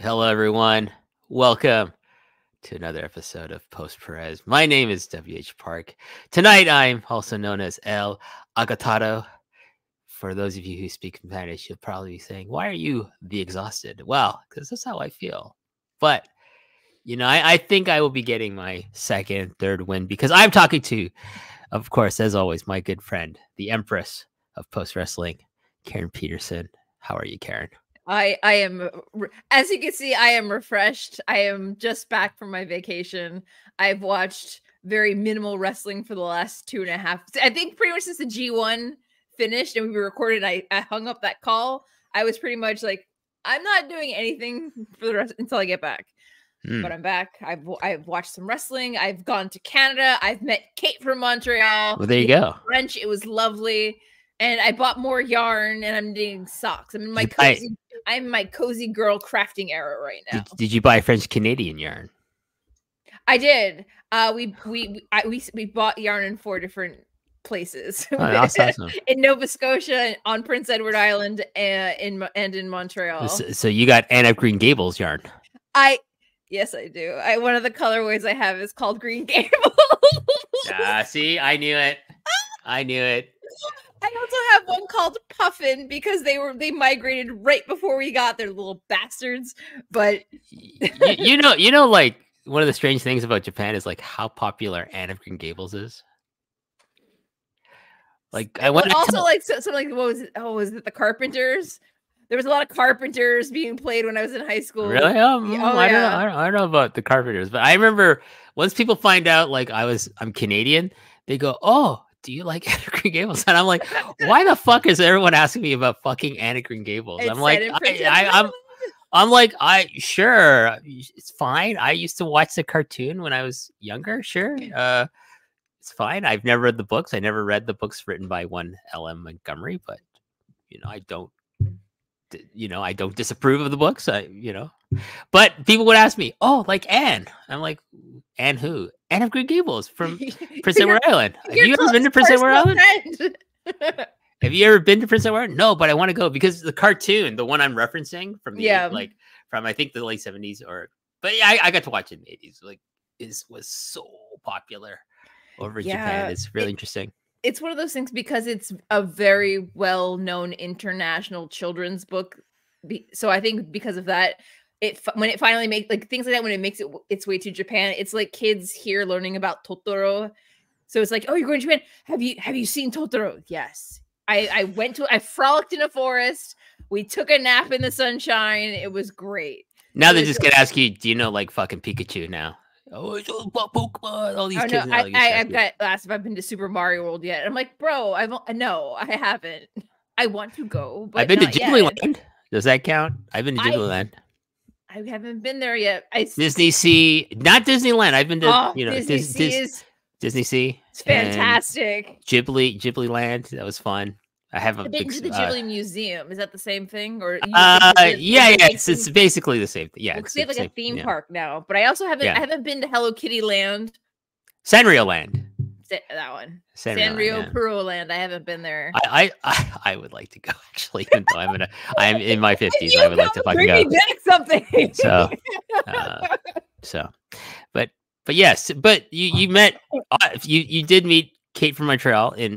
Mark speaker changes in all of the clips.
Speaker 1: Hello, everyone. Welcome to another episode of Post Perez. My name is WH Park. Tonight, I'm also known as El Agatado. For those of you who speak Spanish, you'll probably be saying, "Why are you the exhausted?" Well, because that's how I feel. But I think I will be getting my second, third win because I'm talking to, of course, as always, my good friend, the Empress of Post Wrestling, Karen Peterson. How are you, Karen?
Speaker 2: I am, as you can see, I am refreshed. I am just back from my vacation. I've watched very minimal wrestling for the last 2.5. I think pretty much since the G1 finished and we recorded, I hung up that call. I was pretty much like, I'm not doing anything for the rest until I get back. But I'm back. I've watched some wrestling. I've gone to Canada. I've met Kate from Montreal.
Speaker 1: Well, there you go.
Speaker 2: French. It was lovely. And I bought more yarn and I'm doing socks. I'm in my cozy girl crafting era right now.
Speaker 1: Did you buy French Canadian yarn?
Speaker 2: I did. We bought yarn in 4 different places.
Speaker 1: Oh, that's awesome.
Speaker 2: In Nova Scotia, on Prince Edward Island, and in Montreal.
Speaker 1: So you got Anne of Green Gables yarn.
Speaker 2: Yes, I do. One of the colorways I have is called Green Gables.
Speaker 1: See, I knew it. I knew it.
Speaker 2: I also have one called Puffin because they migrated right before we got there, little bastards. But
Speaker 1: you know, like one of the strange things about Japan is like how popular Anne of Green Gables is. Like I went
Speaker 2: also like something like what was it? Oh, was it the Carpenters? There was a lot of Carpenters being played when I was in high school.
Speaker 1: Really? I don't know about the Carpenters, but I remember once people find out like I'm Canadian, they go, "Oh, do you like Anne of Green Gables?" And I'm like, "Why the fuck is everyone asking me about fucking Anne of Green Gables?" I'm like, I'm like, sure, it's fine. I used to watch the cartoon when I was younger. Sure, it's fine. I've never read the books. I never read the books written by one L.M. Montgomery, but I don't disapprove of the books. But people would ask me, "Oh, like Anne?" I'm like, "Anne who? Anne of Green Gables from Prince Edward Island. Have you ever been to Prince Edward Island? Have you ever been to Prince Edward Island? No, but I want to go because the cartoon, the one I'm referencing from from I think the late 70s but yeah, I got to watch it in the 80s. Like was so popular over in Japan. It's really interesting.
Speaker 2: It's one of those things because it's a very well-known international children's book. So I think because of that, when it finally makes like things like that, when it makes its way to Japan, it's like kids here learning about Totoro. So it's like, oh, you're going to Japan. Have you seen Totoro? Yes. I frolicked in a forest. We took a nap in the sunshine. It was great.
Speaker 1: Now they're just gonna ask you, do you know like fucking Pikachu now? Oh, it's all about Pokemon. All these kids.
Speaker 2: I've got asked if I've been to Super Mario World yet. I'm like, bro, no, I haven't. I want to go, but
Speaker 1: I've been to Ghibli. Does that count? I've been to Ghibli Land.
Speaker 2: I haven't been there yet.
Speaker 1: Disney Sea, not Disneyland. I've been to
Speaker 2: Disney Sea. It's fantastic.
Speaker 1: Ghibli Land. That was fun. I haven't
Speaker 2: been to the Ghibli Museum. Is that the same thing? Or
Speaker 1: it's basically the same thing. Yeah,
Speaker 2: they have like a theme park now. But I also haven't. I haven't been to Hello Kitty Land.
Speaker 1: Sanrio Land.
Speaker 2: That one. Sanrio Puro Land. I haven't been there.
Speaker 1: I would like to go actually, even though I'm in my 50s. I would like to fucking go.
Speaker 2: Bring me back something.
Speaker 1: But yes, but you met you did meet Kate from Montreal in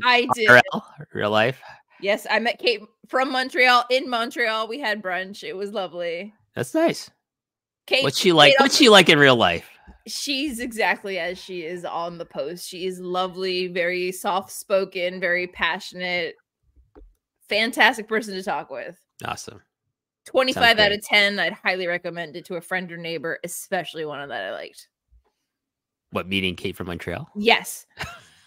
Speaker 1: real life.
Speaker 2: Yes, I met Kate from Montreal in Montreal. We had brunch. It was lovely.
Speaker 1: That's nice. Kate, what's she like? What's she like in real life?
Speaker 2: She's exactly as she is on the post. She is lovely, very soft-spoken, very passionate, fantastic person to talk with.
Speaker 1: Awesome.
Speaker 2: 25 out of 10. I'd highly recommend it to a friend or neighbor, especially one that I liked.
Speaker 1: What, meeting Kate from Montreal?
Speaker 2: Yes.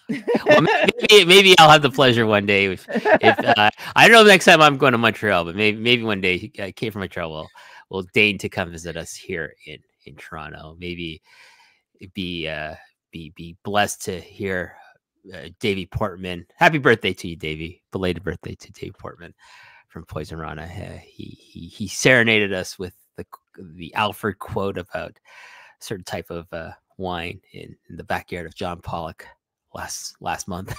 Speaker 1: Well, maybe I'll have the pleasure one day. If I don't know next time I'm going to Montreal, but maybe one day Kate from Montreal will deign to come visit us here in Toronto. Maybe be blessed to hear Davey Portman. Happy birthday to you, Davey! Belated birthday to Davey Portman from Poison Rana. He serenaded us with the Alfred quote about a certain type of wine in the backyard of John Pollock last month.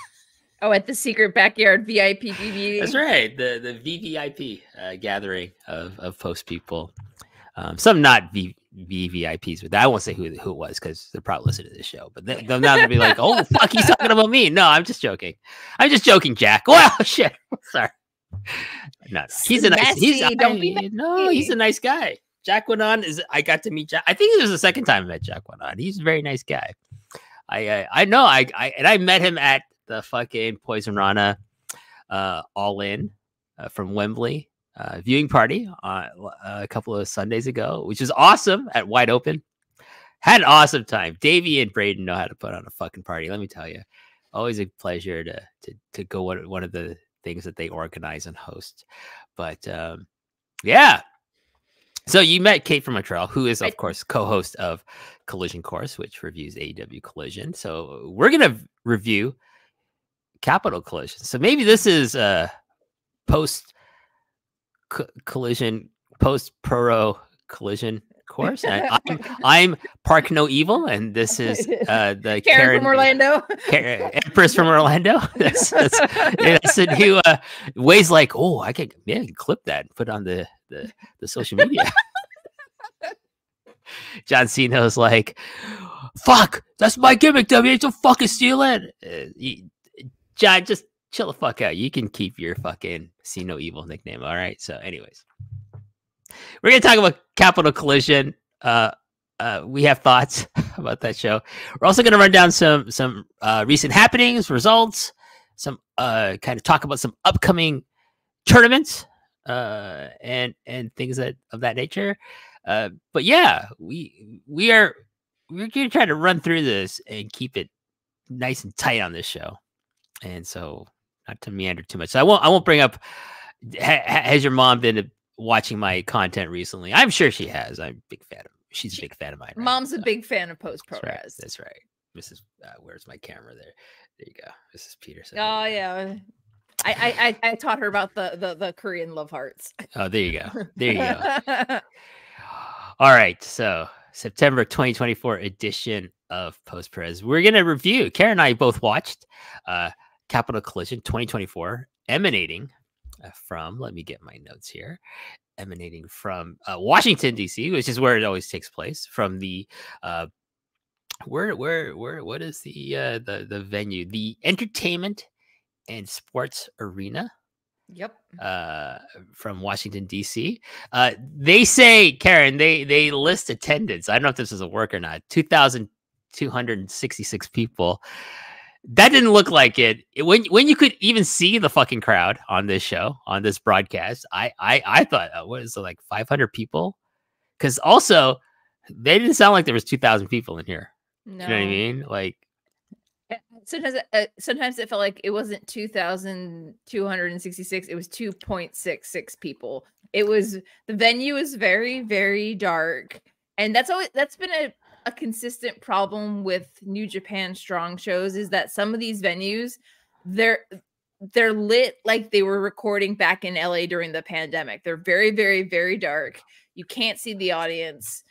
Speaker 2: Oh, at the secret backyard VIP BB.
Speaker 1: That's right. The VVIP gathering of post people. Some not VVIPs, but I won't say who it was because they're probably listening to this show. But they'll now be like, "Oh fuck, he's talking about me." No, I'm just joking. I'm just joking, Jack. Well, shit. Sorry. No, he's a nice. He's a nice guy. Jack went on. I got to meet Jack. I think it was the second time I met Jack went on. He's a very nice guy. I know. I met him at the fucking Poison Rana All In from Wembley viewing party a couple of Sundays ago, which was awesome at Wide Open. Had an awesome time. Davey and Braden know how to put on a fucking party. Let me tell you, always a pleasure to go one of the things that they organize and host. But yeah. So you met Kate from Montreal, who is of course co-host of Collision Course, which reviews AEW Collision. So we're gonna review Capital Collision. So maybe this is post Collision, post Pro Collision Course. I'm Park No Evil, and this is the
Speaker 2: Karen from Orlando,
Speaker 1: Empress from Orlando. That's a new ways like, oh, I can clip that and put on the social media. John Cena's like, fuck, that's my gimmick, WH, don't fucking steal it. John, just chill the fuck out. You can keep your fucking See No Evil nickname, all right? So anyways, we're going to talk about Capital Collision. We have thoughts about that show. We're also going to run down some recent happenings, results, some kind of talk about some upcoming tournaments and things of that nature. But yeah, we're going to try to run through this and keep it nice and tight on this show. And so not to meander too much. So I won't bring up, has your mom been watching my content recently? I'm sure she has. I'm a big fan of. She's a big fan of mine. Right?
Speaker 2: Mom's a big fan of Post Pro Res.
Speaker 1: That's right. Mrs. Where's my camera there? There you go. Mrs. Peterson.
Speaker 2: Oh yeah. I taught her about the Korean love hearts.
Speaker 1: Oh, there you go. There you go. All right. So September 2024 edition of Post Press. We're gonna review. Karen and I both watched Capital Collision 2024, emanating from, let me get my notes here, emanating from Washington, D.C., which is where it always takes place, from the what is the venue? The Entertainment and Sports Arena.
Speaker 2: Yep.
Speaker 1: From Washington, D.C. They say, Karen, they list attendance. I don't know if this is a work or not. 2,266 people. That didn't look like it. When you could even see the fucking crowd on this show, on this broadcast. I thought, what is it, like 500 people? Because also they didn't sound like there was 2,000 people in here.
Speaker 2: No.
Speaker 1: You know what I mean? Like
Speaker 2: sometimes it felt like it wasn't 2,266. It was 2.66 people. It was, the venue is very, very dark, and that's been a consistent problem with New Japan Strong shows, is that some of these venues, they're lit like they were recording back in LA during the pandemic. They're very, very, very dark. You can't see the audience.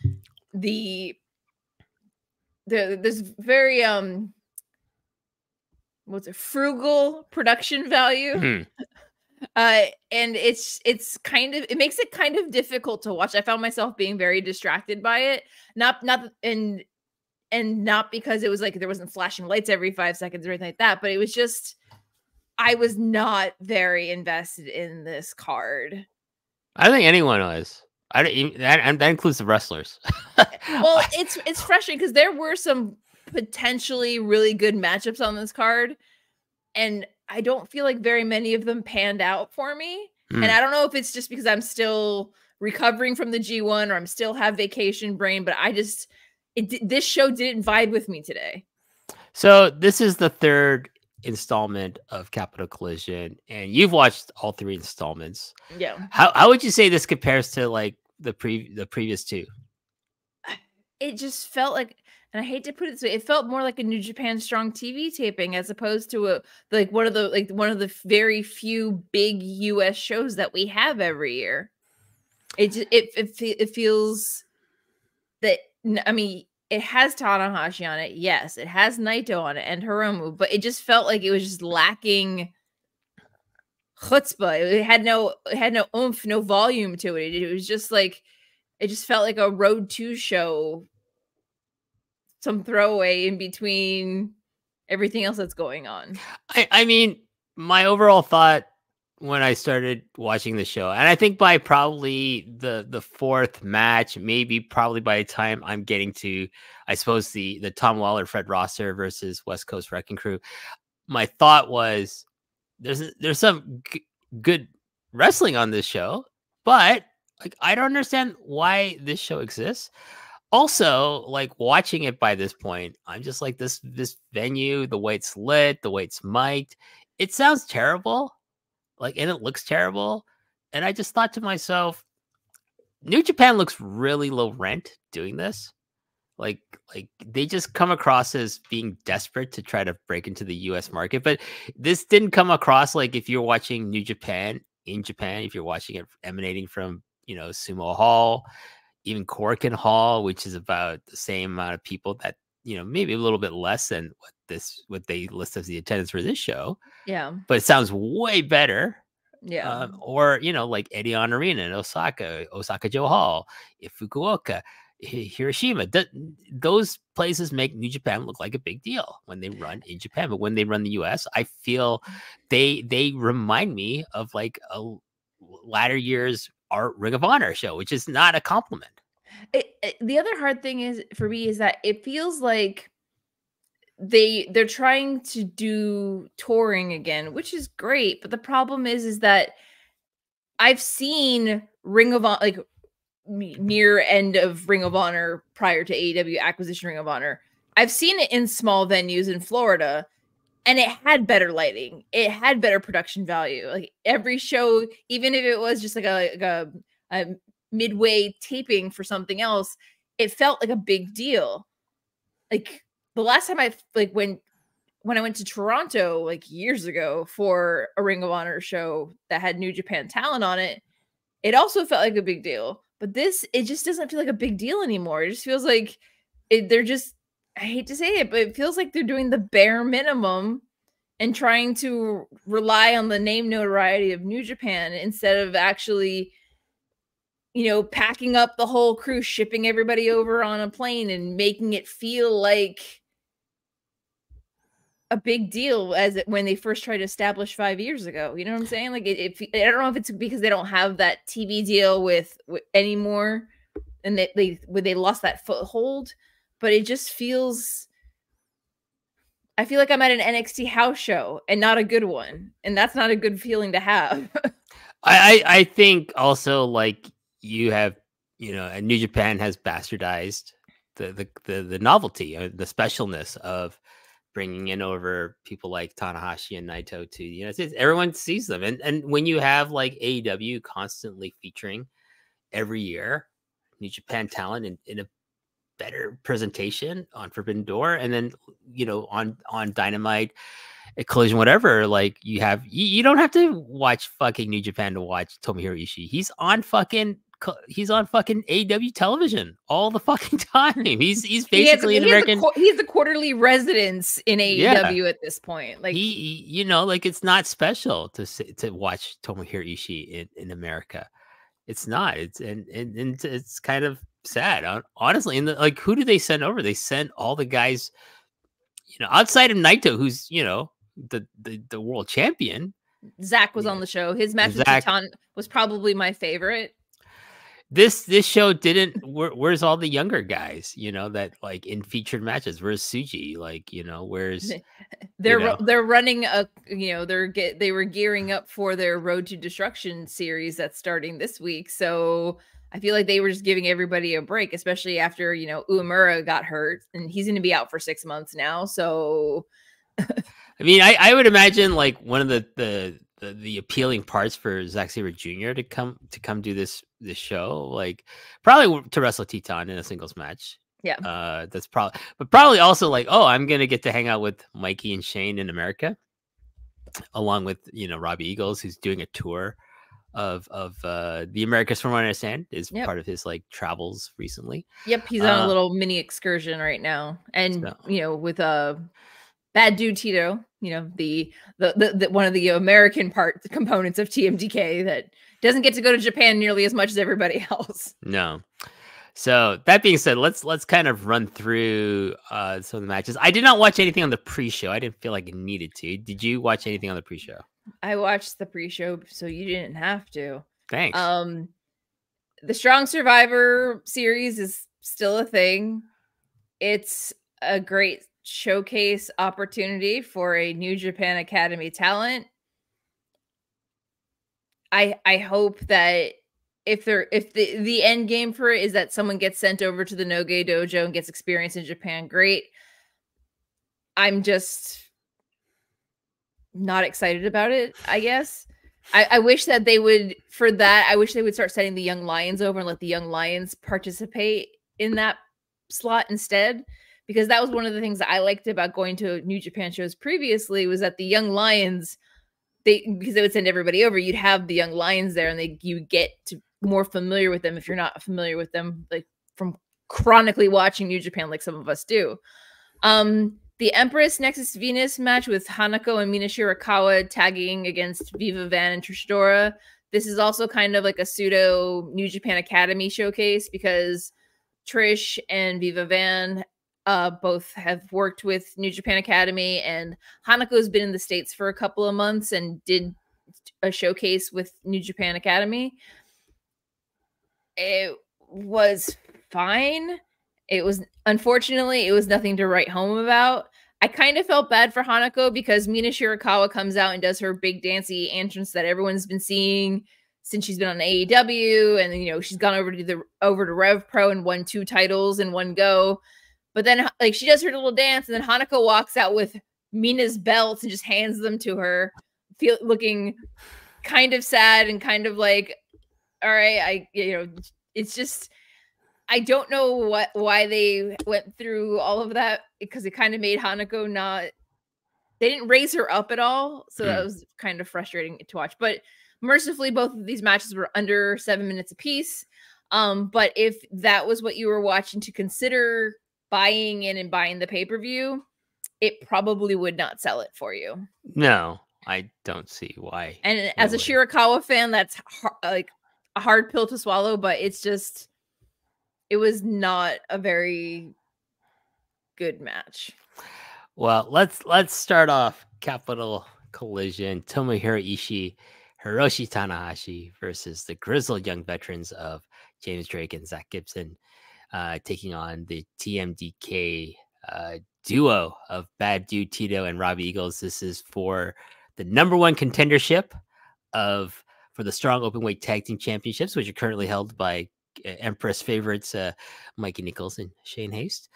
Speaker 2: There's very what's it, frugal production value.
Speaker 1: Mm-hmm.
Speaker 2: And it's kind of, it makes it kind of difficult to watch. I found myself being very distracted by it. Not because it was like there wasn't flashing lights every 5 seconds or anything like that, but it was just, I was not very invested in this card.
Speaker 1: I don't think anyone was. That includes the wrestlers.
Speaker 2: Well, it's frustrating because there were some potentially really good matchups on this card, and I don't feel like very many of them panned out for me. And I don't know if it's just because I'm still recovering from the G1 or I'm still have vacation brain, but this show didn't vibe with me today.
Speaker 1: So this is the third installment of Capital Collision, and you've watched all three installments.
Speaker 2: Yeah.
Speaker 1: How would you say this compares to like the previous two?
Speaker 2: It just felt like, and I hate to put it this way, it felt more like a New Japan Strong TV taping as opposed to one of the very few big US shows that we have every year. It feels that, I mean, it has Tanahashi on it, yes, it has Naito on it and Hiromu, but it just felt like it was just lacking chutzpah. It had no oomph, no volume to it. It was just like, It just felt like a Road 2 show, some throwaway in between everything else that's going on.
Speaker 1: I mean, my overall thought when I started watching the show, and I think by probably the fourth match, maybe probably by the time I'm getting to, I suppose the Tom Lawler, Fred Rosser versus West Coast Wrecking Crew, my thought was there's some good wrestling on this show, but like I don't understand why this show exists. Also, like watching it by this point, I'm just like this venue, the way it's lit, the way it's mic'd, it sounds terrible. Like, and it looks terrible. And I just thought to myself, New Japan looks really low rent doing this. Like they just come across as being desperate to try to break into the US market. But this didn't come across like if you're watching New Japan in Japan, if you're watching it emanating from, Sumo Hall, even Korakuen Hall, which is about the same amount of people that, maybe a little bit less than what they list as the attendance for this show.
Speaker 2: Yeah.
Speaker 1: But it sounds way better.
Speaker 2: Yeah.
Speaker 1: Or, like Edion Arena in Osaka Joe Hall, Fukuoka, Hiroshima. Those places make New Japan look like a big deal when they run in Japan. But when they run the US, I feel they remind me of like a latter years Art Ring of Honor show, which is not a compliment.
Speaker 2: The other hard thing is for me is that it feels like they're trying to do touring again, which is great, but the problem is that I've seen Ring of Honor, like near end of Ring of Honor prior to AEW acquisition Ring of Honor. I've seen it in small venues in Florida, and it had better lighting. It had better production value. Like every show, even if it was just like a midway taping for something else, it felt like a big deal. Like the last time when I went to Toronto like years ago for a Ring of Honor show that had New Japan talent on it, it also felt like a big deal. But it just doesn't feel like a big deal anymore. It just feels like they're just, I hate to say it, but it feels like they're doing the bare minimum and trying to rely on the name notoriety of New Japan instead of actually, packing up the whole crew, shipping everybody over on a plane and making it feel like a big deal when they first tried to establish 5 years ago. You know what I'm saying? Like I don't know if it's because they don't have that TV deal with anymore, and they lost that foothold, but it just feels. I feel like I'm at an NXT house show and not a good one, and that's not a good feeling to have.
Speaker 1: I think also like you have, and New Japan has bastardized the novelty, the specialness of bringing in over people like Tanahashi and Naito to the United States. Everyone sees them. And when you have like AEW constantly featuring every year New Japan talent in a better presentation on Forbidden Door, and then, on Dynamite, Collision, whatever, like you don't have to watch fucking New Japan to watch Tomohiro Ishii. He's on fucking AEW television all the fucking time. He's basically an American.
Speaker 2: He's the quarterly residence in AEW at this point. Like
Speaker 1: he like it's not special to watch Tomohiro Ishii in America. It's not. It's and it's kind of sad, honestly. And like, who do they send over? They send all the guys, outside of Naito, who's the world champion.
Speaker 2: Zach was on the show. His match with Titan was probably my favorite.
Speaker 1: This show didn't. Where's all the younger guys? That like in featured matches. Where's Suji? Like where's
Speaker 2: they're running a they were gearing up for their Road to Destruction series that's starting this week. So I feel like they were just giving everybody a break, especially after Uemura got hurt and he's going to be out for 6 months now. So
Speaker 1: I mean, I would imagine like one of the appealing parts for Zack Sabre Jr. to come do this show, like probably to wrestle Teton in a singles match.
Speaker 2: Yeah.
Speaker 1: That's probably also like, oh, I'm going to get to hang out with Mikey and Shane in America, along with, Robbie Eagles, who's doing a tour of the Americas, from what I understand, is part of his like travels recently.
Speaker 2: Yep. He's on a little mini excursion right now. And, with Bad Dude Tito, the one of the American components of TMDK that Doesn't get to go to Japan nearly as much as everybody else.
Speaker 1: No. So that being said, let's kind of run through some of the matches. I did not watch anything on the pre-show. I didn't feel like I needed to. Did you watch anything on the pre-show?
Speaker 2: I watched the pre-show, so you didn't have to.
Speaker 1: Thanks.
Speaker 2: The Strong Survivor series is still a thing. It's a great showcase opportunity for a New Japan Academy talent. I hope that if the end game for it is that someone gets sent over to the Noge dojo and gets experience in Japan, great. I'm just not excited about it, I guess. I wish that they would, for that, I wish they would start sending the young lions over and let the young lions participate in that slot instead. Because that was one of the things that I liked about going to New Japan shows previously, was that the young lions, because they would send everybody over, you'd have the young lions there, and you get to more familiar with them if you're not familiar with them, like from chronically watching New Japan, like some of us do. The Empress Nexus Venus match with Hanako and Mina Shirakawa tagging against Viva Van and Trish Adora. This is also kind of like a pseudo New Japan Academy showcase, because Trish and Viva Van both have worked with New Japan Academy, and Hanako has been in the States for a couple of months and did a showcase with New Japan Academy. It was fine. It was, unfortunately, it was nothing to write home about. I kind of felt bad for Hanako because Mina Shirakawa comes out and does her big dancey entrance that everyone's been seeing since she's been on AEW, and you know, she's gone over to Rev Pro and won 2 titles in one go. But then, like, she does her little dance, and then Hanako walks out with Mina's belts and just hands them to her, looking kind of sad and kind of like, all right, it's just, I don't know why they went through all of that, because it kind of made Hanako they didn't raise her up at all. So that was kind of frustrating to watch. But mercifully, both of these matches were under 7 minutes apiece. But if that was what you were watching to consider buying in and buying the pay-per-view, it probably would not sell it for you.
Speaker 1: No, I don't see why.
Speaker 2: And as a Shirakawa fan, that's like a hard pill to swallow, but it's just, it was not a very good match.
Speaker 1: Well, let's start off Capital Collision. Tomohiro Ishii, Hiroshi Tanahashi versus the grizzled young veterans of James Drake and Zach Gibson, taking on the TMDK duo of Bad Dude Tito and Robbie Eagles. This is for the #1 contendership for the Strong Openweight Tag Team Championships, which are currently held by Empress favorites Mikey Nichols and Shane Haste.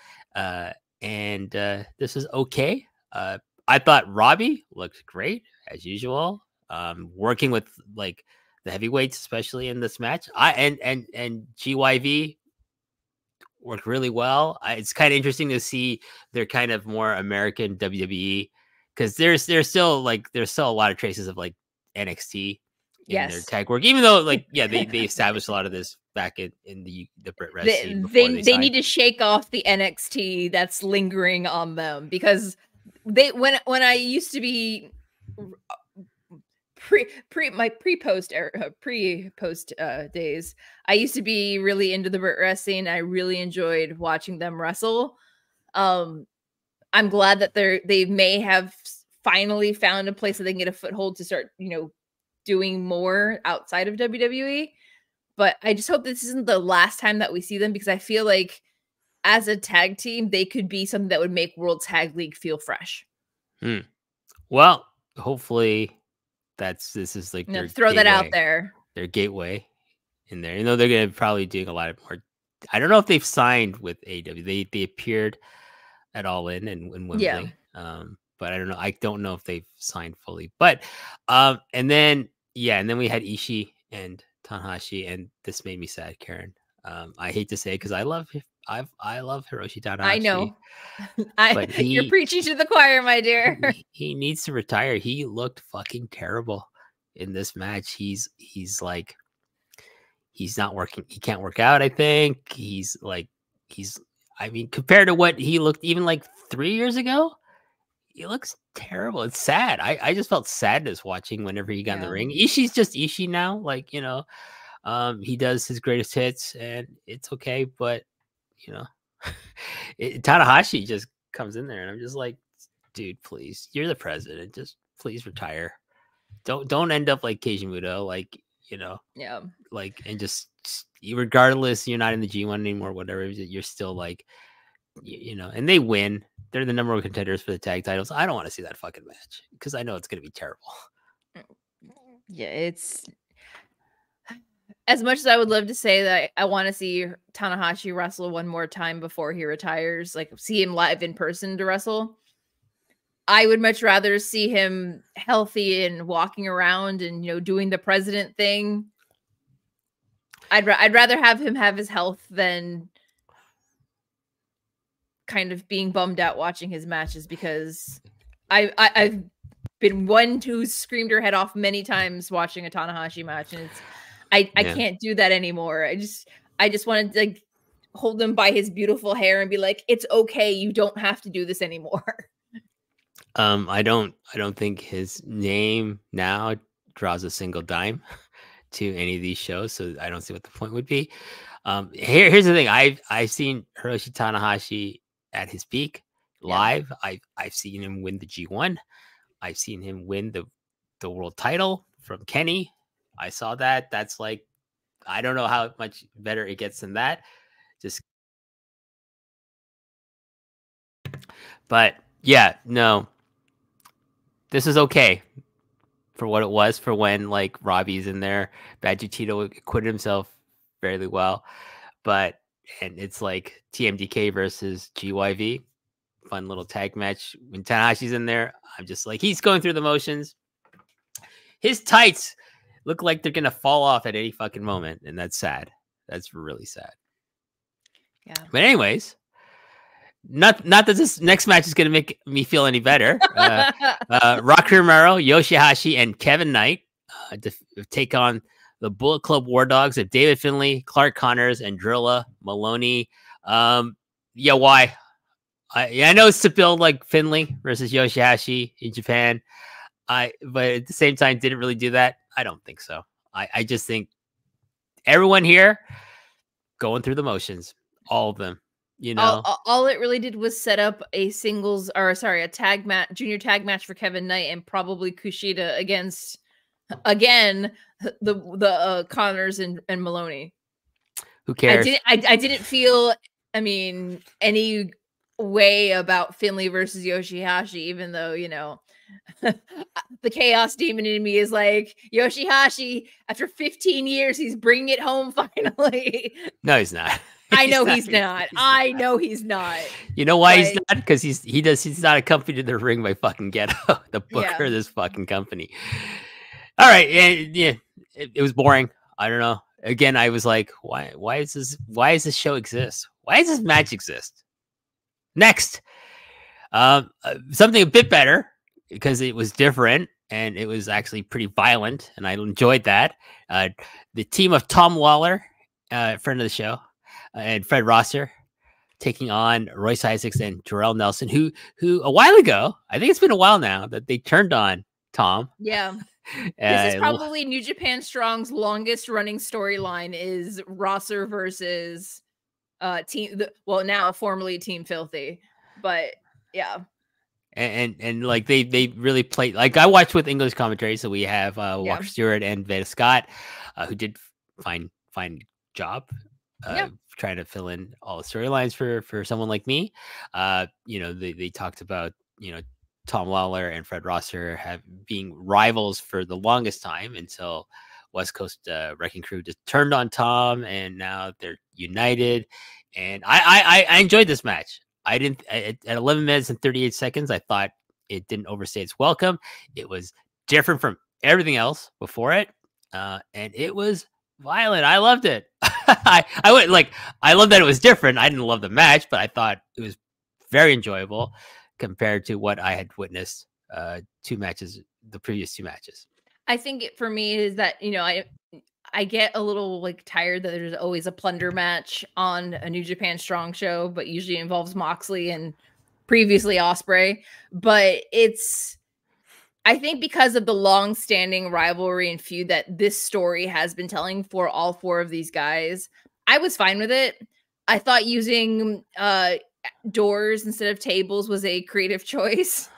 Speaker 1: And this is okay. I thought Robbie looked great as usual. Working with like the heavyweights, especially in this match. And GYV worked really well. It's kind of interesting to see they're kind of more American WWE, because there's still a lot of traces of like NXT in their tag work, even though like they established a lot of this back in the Brit Res scene.
Speaker 2: They need to shake off the NXT that's lingering on them, because when I used to be pre-post days, I used to be really into the Brit Res scene. I really enjoyed watching them wrestle. I'm glad that they may have finally found a place that they can get a foothold to start, doing more outside of WWE. But I just hope this isn't the last time that we see them, because I feel like as a tag team, they could be something that would make World Tag League feel fresh.
Speaker 1: Well, hopefully this is like their
Speaker 2: throw
Speaker 1: gateway,
Speaker 2: that out there.
Speaker 1: Their gateway in there. They're going to probably doing a lot of more. I don't know if they've signed with AEW. They appeared at All In and Wembley.
Speaker 2: Yeah.
Speaker 1: But I don't know. I don't know if they've signed fully. But and then we had Ishii and Tanahashi, and this made me sad, Karen. I hate to say it because I love Hiroshi Tanahashi.
Speaker 2: I know. You're preaching to the choir, my dear.
Speaker 1: He needs to retire. He looked fucking terrible in this match. He's not working. He can't work out, I think. I mean, compared to what he looked even like 3 years ago, he looks terrible. It's sad. I just felt sadness watching whenever he got in the
Speaker 2: Yeah.
Speaker 1: ring. Ishii's just Ishii now. Like, he does his greatest hits and it's okay. But, Tanahashi just comes in there and I'm just like, dude, please, you're the president. Just please retire. Don't end up like Keiji Muto, like,
Speaker 2: Yeah.
Speaker 1: like, and just regardless, you're not in the G1 anymore, whatever, you're still like, and they win. They're the number one contenders for the tag titles. I don't want to see that fucking match because I know it's going to be terrible.
Speaker 2: Yeah, it's as much as I would love to say that I want to see Tanahashi wrestle one more time before he retires, like see him live in person to wrestle. I would much rather see him healthy and walking around and doing the president thing. I'd rather have him have his health than kind of being bummed out watching his matches, because I've been one who's screamed her head off many times watching a Tanahashi match, and I can't do that anymore. I just wanted to like hold him by his beautiful hair and be like, it's okay, you don't have to do this anymore.
Speaker 1: I don't think his name now draws a single dime to any of these shows, so I don't see what the point would be. Here's the thing: I've seen Hiroshi Tanahashi at his peak live. Yeah. I've seen him win the G1. I've seen him win the world title from Kenny. I saw that. That's like, I don't know how much better it gets than that. But yeah, no. This is okay for what it was, for when like Robbie's in there. Bad Tito acquitted himself fairly well, and it's like TMDK versus GYV, fun little tag match. When Tanahashi's in there, I'm just like, he's going through the motions. His tights look like they're gonna fall off at any fucking moment, and that's sad. That's really sad.
Speaker 2: Yeah.
Speaker 1: But anyways, not that this next match is going to make me feel any better. Rocky Romero, Yoshihashi, and Kevin Knight to take on the Bullet Club War Dogs of David Finlay, Clark Connors, and Drilla Maloney. Yeah, why? I know it's to build like Finlay versus Yoshihashi in Japan. But at the same time, didn't really do that. I don't think so. I just think everyone here going through the motions, all of them.
Speaker 2: All it really did was set up a tag match, junior tag match for Kevin Knight and probably Kushida against the Connors and Maloney.
Speaker 1: Who cares?
Speaker 2: I didn't feel, any way about Finlay versus Yoshihashi, even though the chaos demon in me is like, Yoshihashi, after 15 years, he's bringing it home finally.
Speaker 1: No, he's not.
Speaker 2: I know he's not. I know he's not.
Speaker 1: You know why he's not? Because he's not accompanied to the ring by fucking Ghetto, the booker of this fucking company. All right, yeah, it was boring. I don't know. Again, I was like, why does this show exist? Why does this match exist? Next, something a bit better, because it was different and it was actually pretty violent, and I enjoyed that. The team of Tom Lawler, friend of the show, and Fred Rosser taking on Royce Isaacs and Jarrell Nelson, who a while ago, I think it's been a while now, that they turned on Tom.
Speaker 2: Yeah. This is probably New Japan Strong's longest running storyline, is Rosser versus now formerly Team Filthy. But yeah.
Speaker 1: And like they really played, like I watched with English commentary, so we have Walker Stewart and Veda Scott, who did fine job trying to fill in all the storylines for someone like me. They talked about Tom Lawler and Fred Rosser being rivals for the longest time, until West Coast Wrecking Crew just turned on Tom, and now they're united. And I enjoyed this match. I didn't at 11 minutes and 38 seconds. I thought it didn't overstay its welcome. It was different from everything else before it, and it was violent. I loved it. I love that it was different. I didn't love the match, but I thought it was very enjoyable compared to what I had witnessed the previous two matches.
Speaker 2: I think for me is that I get a little like tired that there's always a plunder match on a New Japan Strong show, but usually involves Moxley and previously Ospreay, but I think because of the long-standing rivalry and feud that this story has been telling for all 4 of these guys, I was fine with it. I thought using doors instead of tables was a creative choice.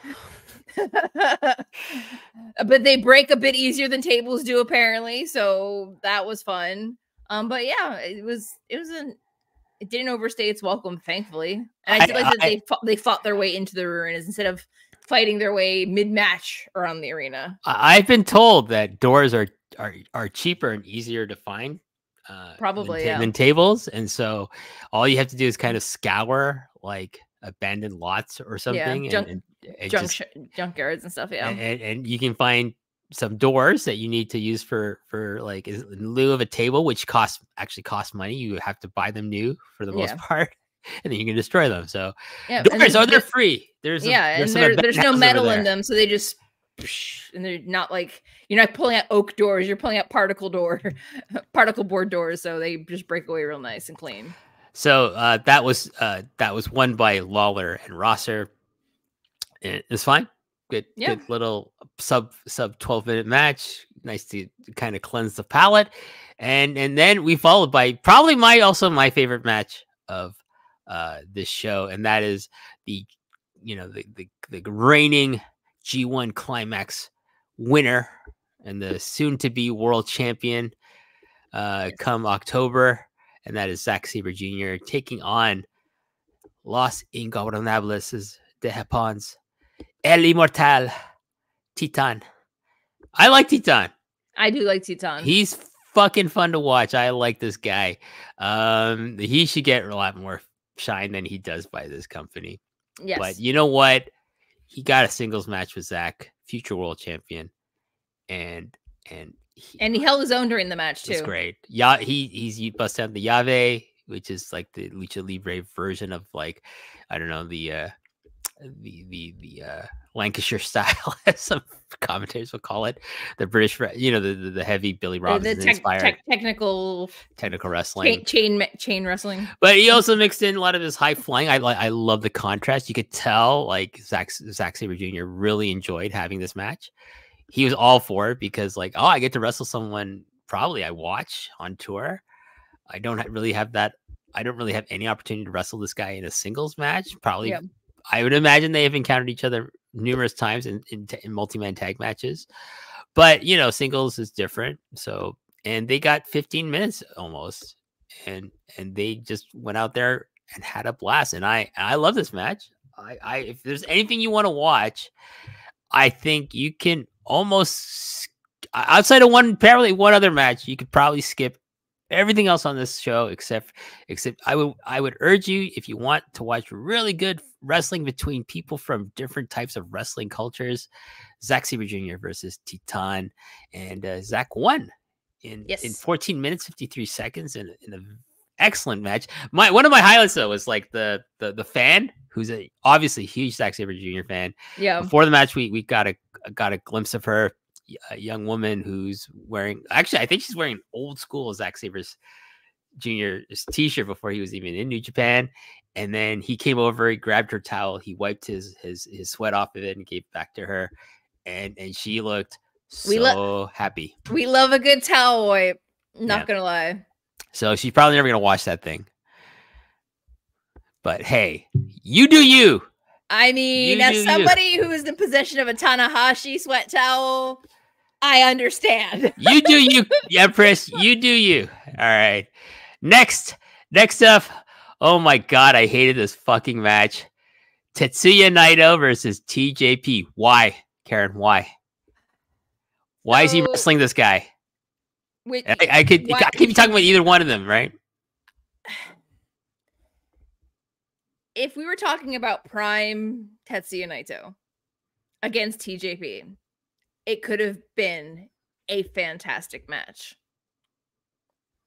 Speaker 2: But they break a bit easier than tables do, apparently, so that was fun. But yeah, it didn't overstay its welcome, thankfully. And I did like that they fought their way into the arenas instead of fighting their way mid-match around the arena.
Speaker 1: I've been told that doors are cheaper and easier to find
Speaker 2: probably
Speaker 1: than tables, and so all you have to do is kind of scour like abandoned lots or something, and
Speaker 2: junkyards and stuff,
Speaker 1: and you can find some doors that you need to use for like in lieu of a table, which actually costs money. You have to buy them new for the most part, and then you can destroy them. So doors they're free. There's
Speaker 2: no metal in them, so they just, and they're not like, you're not pulling out oak doors, you're pulling out particle board doors, so they just break away real nice and clean.
Speaker 1: So that was won by Lawler and Rosser. It's fine. Good little sub 12-minute match. Nice to kind of cleanse the palate. And then we followed by probably my favorite match of this show, and that is the reigning G1 Climax winner and the soon to be world champion come October, and that is Zack Sabre Jr. taking on Los Ingobernables de Japón's El Inmortal Titan. I like Titan.
Speaker 2: I do like Titan.
Speaker 1: He's fucking fun to watch. I like this guy. He should get a lot more shine than he does by this company.
Speaker 2: Yes.
Speaker 1: But you know what? He got a singles match with Zack, future world champion, and
Speaker 2: he held his own during the match too.
Speaker 1: It's great. Yeah, he busted out the Llave, which is like the Lucha Libre version of, like, I don't know, the Lancashire style, as some commentators will call it, the British, the heavy Billy Robinson inspired technical wrestling,
Speaker 2: chain wrestling.
Speaker 1: But he also mixed in a lot of his high flying. I love the contrast. You could tell like Zack Sabre Jr. really enjoyed having this match. He was all for it because, like, oh, I get to wrestle someone probably I watch on tour. I don't really have any opportunity to wrestle this guy in a singles match. Probably. Yeah. I would imagine they have encountered each other numerous times in multi-man tag matches, but singles is different. So, and they got 15 minutes almost, and they just went out there and had a blast. And I love this match. If there's anything you want to watch, I think you can almost, outside of one other match, you could probably skip everything else on this show except I would urge you, if you want to watch really good wrestling between people from different types of wrestling cultures, Zack Sabre Jr. versus Titan, and Zack won in 14 minutes 53 seconds in an excellent match. One of my highlights though was like the fan who's obviously a huge Zack Sabre Jr. fan.
Speaker 2: Yeah.
Speaker 1: Before the match, we got a glimpse of her. A young woman who's wearing, actually, I think she's wearing old school Zack Sabre Jr.'s t-shirt before he was even in New Japan. And then he came over, he grabbed her towel, he wiped his sweat off of it and gave it back to her. And she looked so happy.
Speaker 2: We love a good towel wipe. Not gonna lie.
Speaker 1: So she's probably never gonna watch that thing. But hey, you do you.
Speaker 2: I mean, as somebody who is in possession of a Tanahashi sweat towel, I understand.
Speaker 1: You do you, Empress. You do you. All right. Next up. Oh my God, I hated this fucking match. Tetsuya Naito versus TJP. Why, Karen? Why? Why is he wrestling this guy? I could be talking about either one of them, right?
Speaker 2: If we were talking about prime Tetsuya Naito against TJP, it could have been a fantastic match.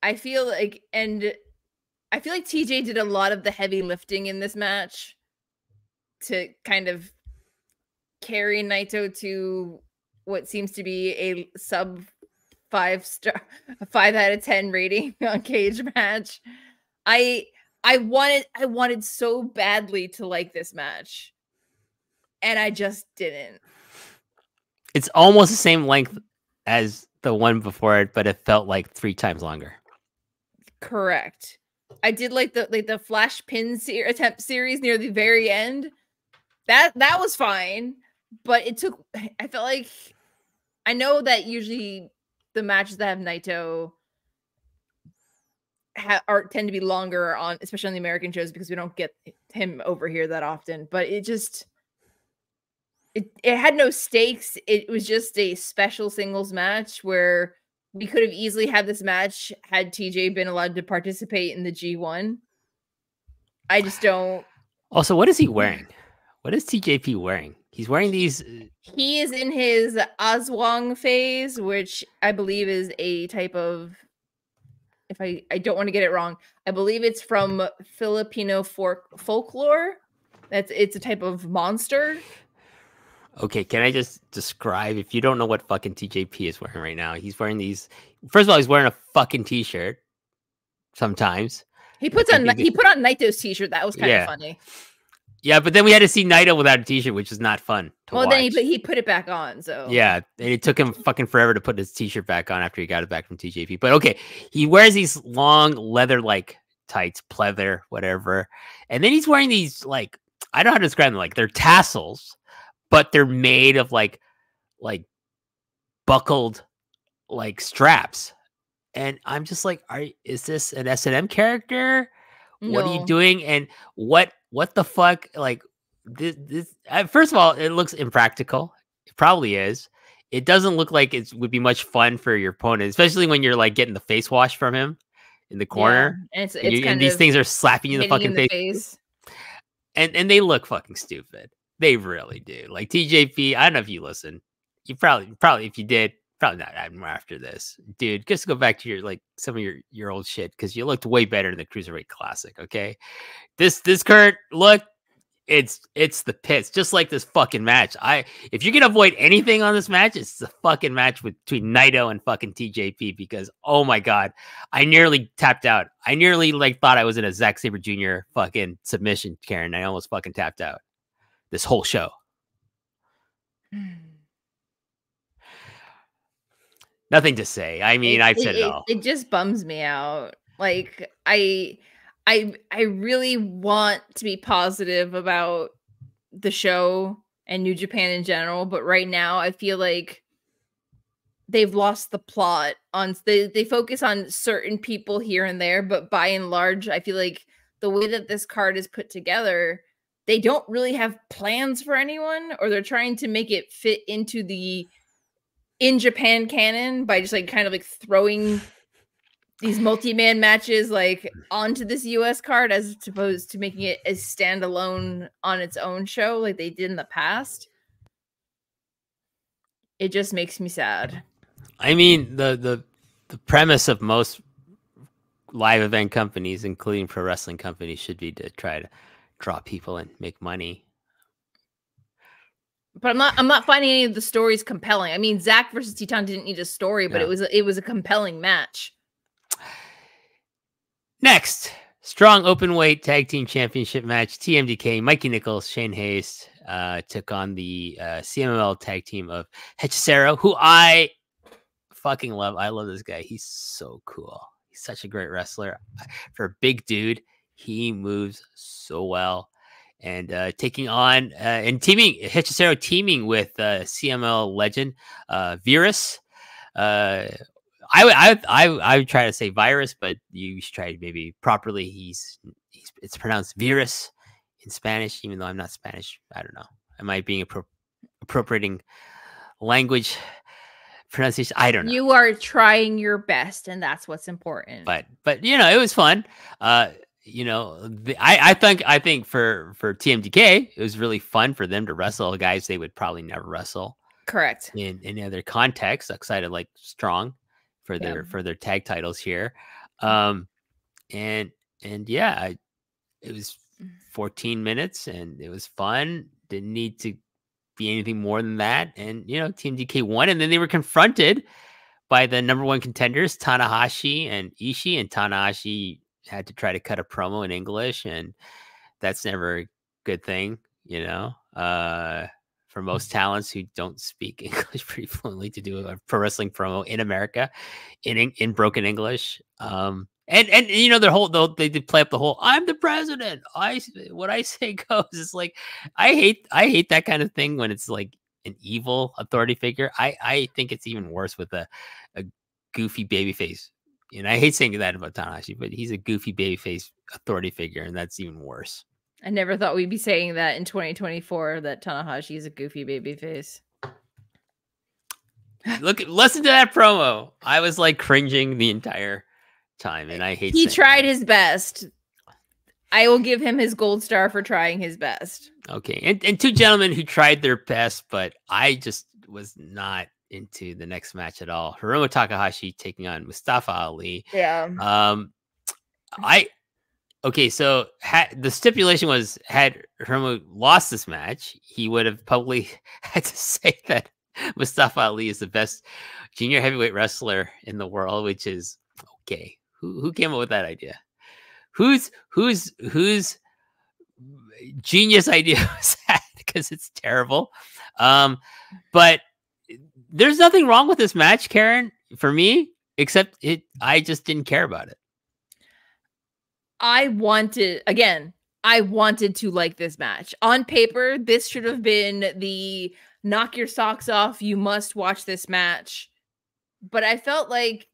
Speaker 2: I feel like TJ did a lot of the heavy lifting in this match to kind of carry Naito to what seems to be a sub 5 out of 10 rating on Cage match. I I wanted so badly to like this match, and I just didn't.
Speaker 1: It's almost the same length as the one before it, but it felt like 3 times longer.
Speaker 2: Correct. I did like the flash pin attempt series near the very end. That was fine, but it took. I felt like, I know that usually the matches that have Naito tend to be longer on, especially on the American shows, because we don't get him over here that often. But it just it had no stakes. It was just a special singles match where we could have easily had this match had TJ been allowed to participate in the G1. I just don't.
Speaker 1: Also, what is he wearing? What is TJP wearing? He's wearing these.
Speaker 2: He is in his Aswang phase, which I believe is a type of, if I don't want to get it wrong, I believe it's from Filipino folklore. It's a type of monster.
Speaker 1: Okay, can I just describe, if you don't know what fucking TJP is wearing right now, he's wearing these. First of all, he's wearing a fucking t-shirt. Sometimes
Speaker 2: he put on Naito's t-shirt. That was kind of funny.
Speaker 1: Yeah, but then we had to see Naito without a t-shirt, which is not fun to watch.
Speaker 2: Then he put it back on. So
Speaker 1: yeah, and it took him fucking forever to put his t-shirt back on after he got it back from TJP. But okay, he wears these long leather-like tights, pleather, whatever, and then he's wearing these, like, I don't know how to describe them. Like, they're tassels, but they're made of like buckled like straps. And I'm just like, is this an S&M character? No. What are you doing? And what the fuck? Like, this first of all, it looks impractical. It probably is. It doesn't look like it would be much fun for your opponent, especially when you're like getting the face wash from him in the corner. Yeah, and these things are slapping you in the fucking face. And they look fucking stupid. They really do. Like, TJP, I don't know if you listen. You probably if you did, probably not after this. Dude, just go back to your, like, some of your old shit, because you looked way better in the Cruiserweight Classic, okay? This current look, it's the pits. Just like this fucking match. If you can avoid anything on this match, it's the fucking match between Naito and fucking TJP, because, oh my god, I nearly tapped out. I nearly, like, thought I was in a Zack Sabre Jr. fucking submission, Karen. I almost fucking tapped out this whole show. Nothing to say. I mean, I've said it all.
Speaker 2: It just bums me out. Like, I really want to be positive about the show and New Japan in general, but right now I feel like they've lost the plot on. They focus on certain people here and there, but by and large, I feel like the way that this card is put together, they don't really have plans for anyone, or they're trying to make it fit into the in Japan canon by just, like, kind of like throwing these multi-man matches, like, onto this US card, as opposed to making it a standalone on its own show like they did in the past. It just makes me sad.
Speaker 1: I mean, the premise of most live event companies, including pro wrestling companies, should be to try to draw people and make money.
Speaker 2: But I'm not finding any of the stories compelling. I mean, Zack versus Titan didn't need a story, but it was a compelling match.
Speaker 1: Next, strong open weight tag team championship match. TMDK, Mikey Nichols, Shane Hayes took on the CMLL tag team of Hechicero, who I fucking love. I love this guy. He's so cool. He's such a great wrestler. For a big dude, he moves so well. And taking on and Hechicero teaming with CML legend Virus. I would try to say virus, but you should try maybe properly. It's pronounced virus in Spanish, even though I'm not Spanish. I don't know. Am I being appropriating language pronunciation? I don't know.
Speaker 2: You are trying your best, and that's what's important.
Speaker 1: But you know, it was fun. You know, I think for TMDK, it was really fun for them to wrestle guys they would probably never wrestle.
Speaker 2: Correct.
Speaker 1: In any other context, excited like strong for their tag titles here. And yeah, it was 14 minutes and it was fun. Didn't need to be anything more than that. And you know, TMDK won, and then they were confronted by the number one contenders, Tanahashi and Ishii, and Tanahashi had to try to cut a promo in English, and that's never a good thing, you know. For most talents who don't speak English pretty fluently, to do a pro wrestling promo in America in broken English. And you know, they did play up the whole "I'm the president. What I say goes." It's like I hate that kind of thing when it's like an evil authority figure. I think it's even worse with a goofy babyface. And I hate saying that about Tanahashi, but he's a goofy babyface authority figure, and that's even worse.
Speaker 2: I never thought we'd be saying that in 2024, that Tanahashi is a goofy babyface.
Speaker 1: Listen to that promo. I was like cringing the entire time, and I hate.
Speaker 2: He tried his best. I will give him his gold star for trying his best.
Speaker 1: Okay, and two gentlemen who tried their best, but I just was not into the next match at all. Hiromu Takahashi taking on Mustafa Ali.
Speaker 2: Yeah.
Speaker 1: Okay, so the stipulation was, had Hiromu lost this match, he would have probably had to say that Mustafa Ali is the best junior heavyweight wrestler in the world, which is okay. Who came up with that idea? Whose genius idea was that? Because it's terrible. But there's nothing wrong with this match, Karen, for me, except I just didn't care about it.
Speaker 2: I wanted to like this match. On paper, this should have been the knock your socks off, you must watch this match. But I felt like,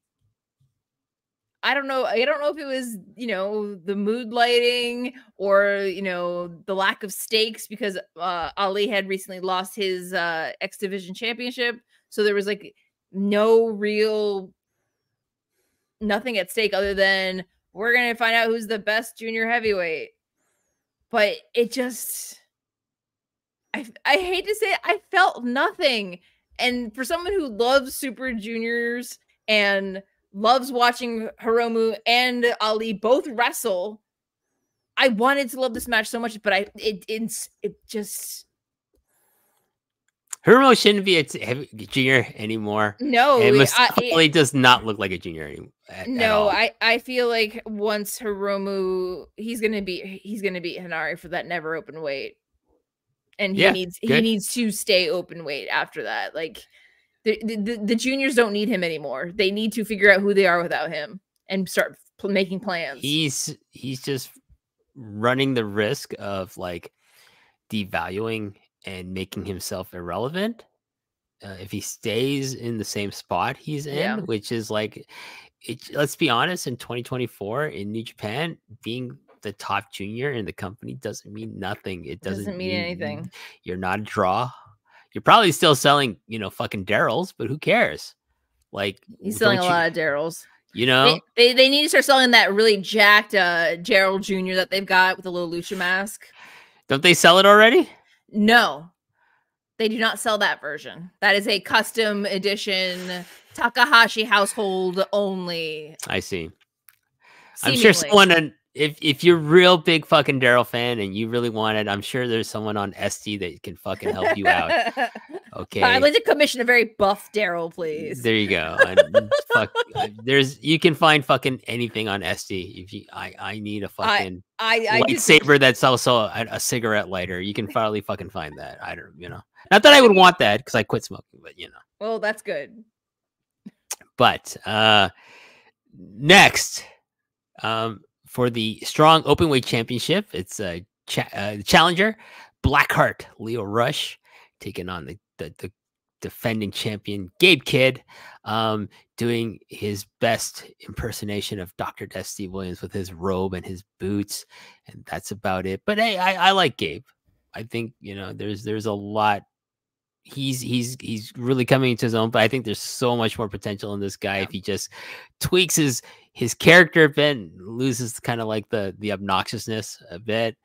Speaker 2: I don't know if it was, you know, the mood lighting or, you know, the lack of stakes, because Ali had recently lost his X Division championship. So there was like nothing at stake other than, we're going to find out who's the best junior heavyweight. But it just, I hate to say it, I felt nothing. And for someone who loves Super Juniors and loves watching Hiromu and Ali both wrestle, I wanted to love this match so much, but it just...
Speaker 1: Hiromu shouldn't be a junior anymore.
Speaker 2: No,
Speaker 1: and Mustafa Ali does not look like a junior anymore.
Speaker 2: No, I feel like once Hiromu, he's gonna beat Hinari for that never open weight, and he needs to stay open weight after that. Like the juniors don't need him anymore. They need to figure out who they are without him and start making plans.
Speaker 1: He's just running the risk of like devaluing and making himself irrelevant if he stays in the same spot he's in, which is like, let's be honest, in 2024 in New Japan, being the top junior in the company doesn't mean nothing. It doesn't
Speaker 2: mean anything.
Speaker 1: You're not a draw. You're probably still selling, you know, fucking Darryls, but who cares? Like,
Speaker 2: he's selling a lot of Darryls.
Speaker 1: You know,
Speaker 2: they need to start selling that really jacked Gerald Jr. that they've got with the little lucha mask.
Speaker 1: Don't they sell it already?
Speaker 2: No, they do not sell that version. That is a custom edition, Takahashi household only.
Speaker 1: I see.
Speaker 2: Seemingly.
Speaker 1: I'm sure someone, if you're a real big fucking Daryl fan and you really want it, I'm sure there's someone on ST that can fucking help you out. Okay.
Speaker 2: I'd like to commission a very buff Daryl, please.
Speaker 1: There you go. You can find fucking anything on ST. If you, I need a fucking lightsaber that's also a cigarette lighter. You can probably fucking find that. I don't, you know, not that I would want that because I quit smoking, but you know.
Speaker 2: Well, that's good.
Speaker 1: But next, for the strong openweight championship, it's a challenger, Blackheart Leo Rush taking on the defending champion Gabe Kidd, doing his best impersonation of Dr. Dusty Williams with his robe and his boots, and that's about it. But hey, I like Gabe. I think, you know, there's a lot. He's really coming into his own, but I think there's so much more potential in this guy if he just tweaks his character a bit, loses kind of like the obnoxiousness a bit,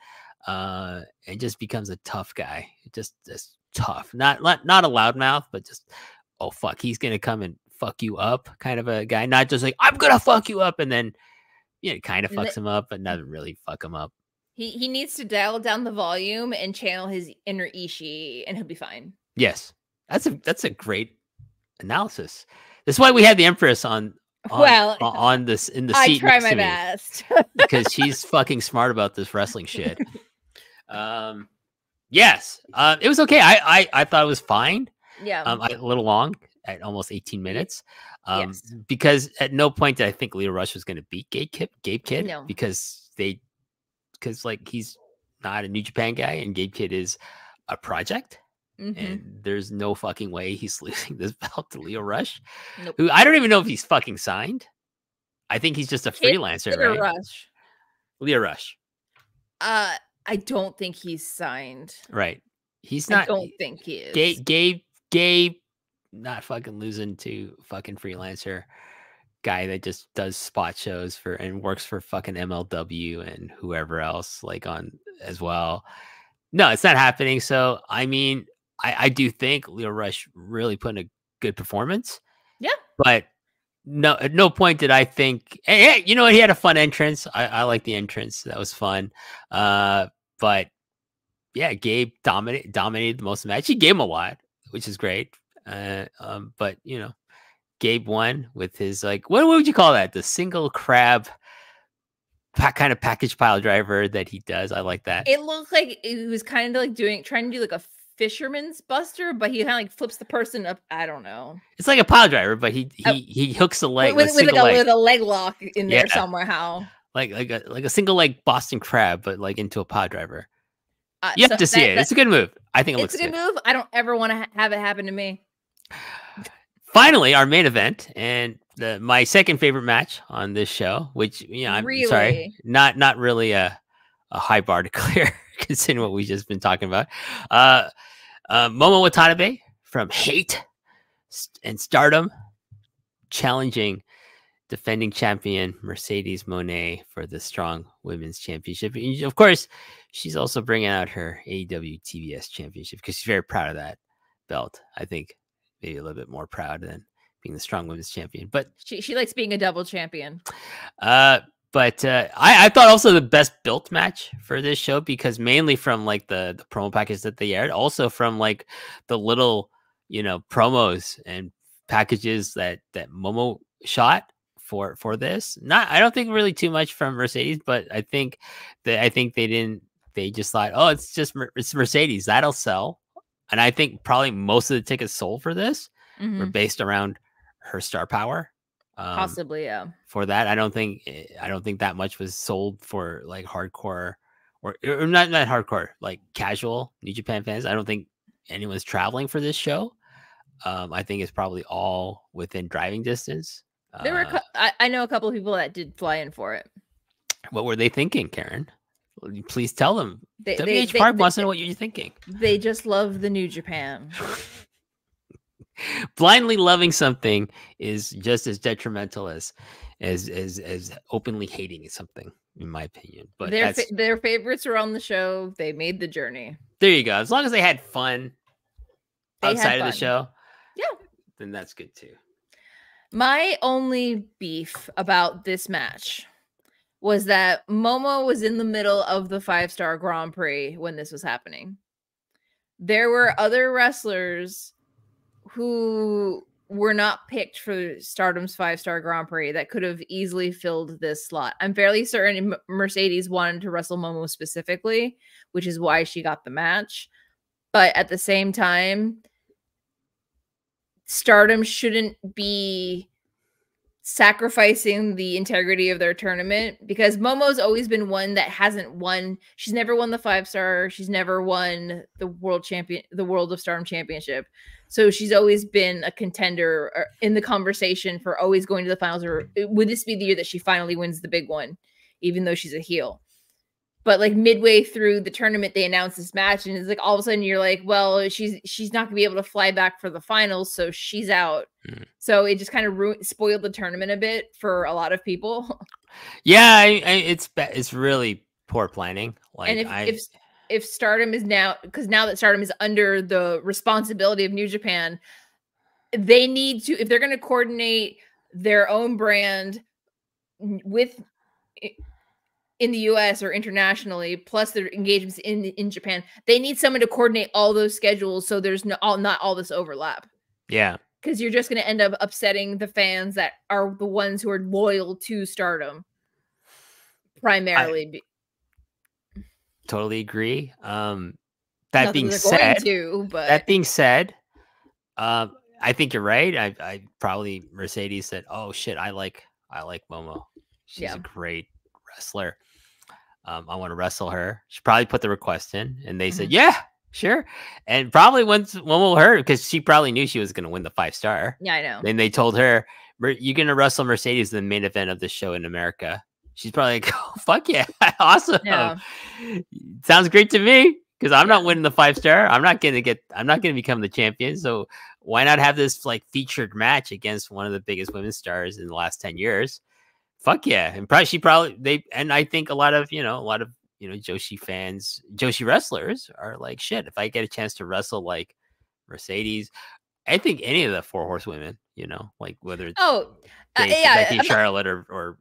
Speaker 1: and just becomes a tough guy. Just tough, not a loudmouth, but just, oh fuck, he's gonna come and fuck you up kind of a guy, not just like, I'm gonna fuck you up, and then, you know, kind of fucks him up, but doesn't really fuck him up.
Speaker 2: He needs to dial down the volume and channel his inner Ishii, and he'll be fine.
Speaker 1: Yes, that's a great analysis. That's why we had the Empress on on this in the
Speaker 2: I
Speaker 1: seat
Speaker 2: try
Speaker 1: next
Speaker 2: my
Speaker 1: to me
Speaker 2: best.
Speaker 1: because she's fucking smart about this wrestling shit. Yes, it was okay. I thought it was fine.
Speaker 2: Yeah.
Speaker 1: A little long at almost 18 minutes.
Speaker 2: Yes.
Speaker 1: Because at no point did I think Leo Rush was going to beat Gabe Kidd
Speaker 2: No.
Speaker 1: because like he's not a New Japan guy and Gabe Kidd is a project. And there's no fucking way he's losing this belt to Leo Rush,
Speaker 2: Nope.
Speaker 1: who I don't even know if he's fucking signed. I think he's just a freelancer, right?
Speaker 2: Rush.
Speaker 1: Leo Rush.
Speaker 2: I don't think he's signed.
Speaker 1: Right. He's not.
Speaker 2: I don't think he is.
Speaker 1: Gabe, not fucking losing to fucking freelancer guy that just does spot shows for and works for fucking MLW and whoever else like on as well. No, it's not happening. So I mean, I do think Leo Rush really put in a good performance.
Speaker 2: Yeah.
Speaker 1: But no, at no point did I think, hey, you know what? He had a fun entrance. I like the entrance. That was fun. But yeah, Gabe dominated the most of the match. He gave him a lot, which is great. But you know, Gabe won with his like, what would you call that? The single crab kind of package pile driver that he does. I like that.
Speaker 2: It looked like it was kind of like trying to do like a fisherman's buster, but he kind of like flips the person up. I don't know.
Speaker 1: It's like a pile driver, but he hooks the leg with
Speaker 2: a leg lock in there somehow.
Speaker 1: Like a single leg Boston crab, but like into a pile driver. You have to see it. It's a good move. I think it's
Speaker 2: a good move. I don't ever want to have it happen to me.
Speaker 1: Finally, our main event and my second favorite match on this show, which I'm sorry, not really a high bar to clear considering what we've just been talking about. Momo Watanabe from Hate and Stardom challenging defending champion Mercedes Moné for the Strong Women's Championship. And of course, she's also bringing out her AEW TBS Championship because she's very proud of that belt. I think maybe a little bit more proud than being the Strong Women's Champion. But
Speaker 2: she likes being a double champion.
Speaker 1: But I thought also the best built match for this show because mainly from like the promo package that they aired, also from like the little promos and packages that Momo shot for this. I don't think really too much from Mercedes, but I think they just thought, oh, it's Mercedes, that'll sell. And I think probably most of the tickets sold for this were based around her star power.
Speaker 2: Possibly, yeah.
Speaker 1: For that, I don't think that much was sold for like hardcore or not hardcore, like casual New Japan fans. I don't think anyone's traveling for this show. I think it's probably all within driving distance.
Speaker 2: There were I know a couple of people that did fly in for it.
Speaker 1: What were they thinking, Karen? Please tell them. WH Park wants to know what you're thinking.
Speaker 2: They just love the New Japan.
Speaker 1: Blindly loving something is just as detrimental as openly hating something, in my opinion. But
Speaker 2: their favorites were on the show. They made the journey.
Speaker 1: There you go. As long as they had fun outside of the show,
Speaker 2: yeah,
Speaker 1: then that's good too.
Speaker 2: My only beef about this match was that Momo was in the middle of the 5-star Grand Prix when this was happening. There were other wrestlers who were not picked for Stardom's 5-star Grand Prix that could have easily filled this slot. I'm fairly certain Mercedes wanted to wrestle Momo specifically, which is why she got the match. But at the same time, Stardom shouldn't be sacrificing the integrity of their tournament because Momo's always been one that hasn't won. She's never won the 5-star. She's never won the World of Stardom Championship. So she's always been a contender in the conversation for always going to the finals. Or would this be the year that she finally wins the big one, even though she's a heel? But like midway through the tournament, they announced this match, and it's like all of a sudden you're like, well, she's not gonna be able to fly back for the finals, so she's out. So it just kind of spoiled the tournament a bit for a lot of people.
Speaker 1: Yeah, it's really poor planning. Like,
Speaker 2: and if Stardom is now that Stardom is under the responsibility of New Japan, they need to, if they're going to coordinate their own brand with in the US or internationally, plus their engagements in Japan, they need someone to coordinate all those schedules so there's not all this overlap.
Speaker 1: Yeah.
Speaker 2: because you're just going to end up upsetting the fans that are the ones who are loyal to Stardom primarily.
Speaker 1: Totally agree. That being said, I think you're right. I probably Mercedes said, "Oh shit, I like Momo. She's a great wrestler. I want to wrestle her." She probably put the request in, and they said, "Yeah, sure." And probably once Momo heard, because she probably knew she was going to win the 5-star.
Speaker 2: Yeah, I know.
Speaker 1: Then they told her, "You're going to wrestle Mercedes in the main event of the show in America." She's probably like, "Oh, fuck yeah, awesome! Yeah. Sounds great to me." Because I'm not winning the 5-star. I'm not gonna become the champion. So why not have this like featured match against one of the biggest women's stars in the last 10 years? Fuck yeah. And I think a lot of Joshi fans, Joshi wrestlers are like, shit, if I get a chance to wrestle like Mercedes, I think any of the 4 horsewomen, like whether it's Becky, Charlotte, or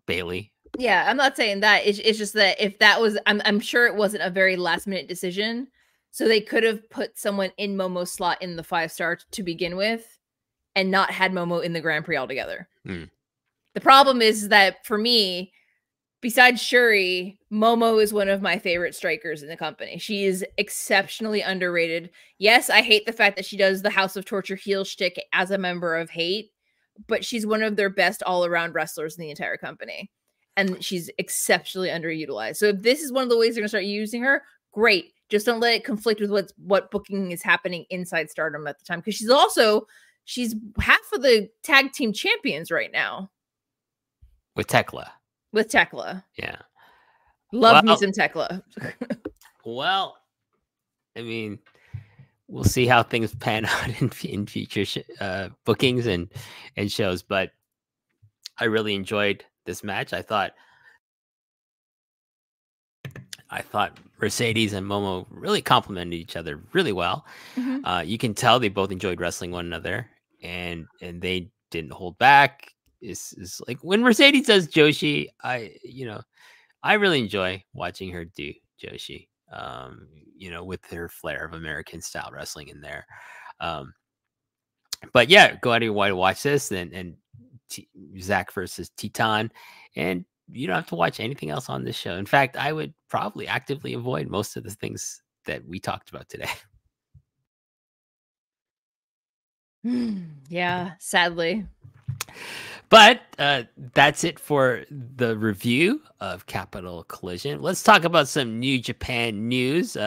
Speaker 1: Bailey.
Speaker 2: Yeah, I'm not saying that. It's just that if that was, I'm sure it wasn't a very last minute decision. So they could have put someone in Momo's slot in the 5-star to begin with and not had Momo in the Grand Prix altogether. The problem is that for me, besides Shuri, Momo is one of my favorite strikers in the company. She is exceptionally underrated. Yes, I hate the fact that she does the House of Torture heel shtick as a member of Hate, but she's one of their best all-around wrestlers in the entire company. And she's exceptionally underutilized. So if this is one of the ways they're going to start using her, great. Just don't let it conflict with what booking is happening inside Stardom at the time. Because she's half of the tag team champions right now.
Speaker 1: With Tekla.
Speaker 2: Yeah. Love me some Tekla.
Speaker 1: Well, I mean, we'll see how things pan out in future bookings and shows. But I really enjoyed this match. I thought Mercedes and Momo really complemented each other really well. You can tell they both enjoyed wrestling one another, and they didn't hold back. It's like when Mercedes does Joshi, I really enjoy watching her do Joshi. With her flair of American style wrestling in there. But yeah, go out of your way to watch this, and Zach versus Titan, and you don't have to watch anything else on this show. In fact, I would probably actively avoid most of the things that we talked about today.
Speaker 2: Yeah, sadly.
Speaker 1: But that's it for the review of Capital Collision. Let's talk about some New Japan news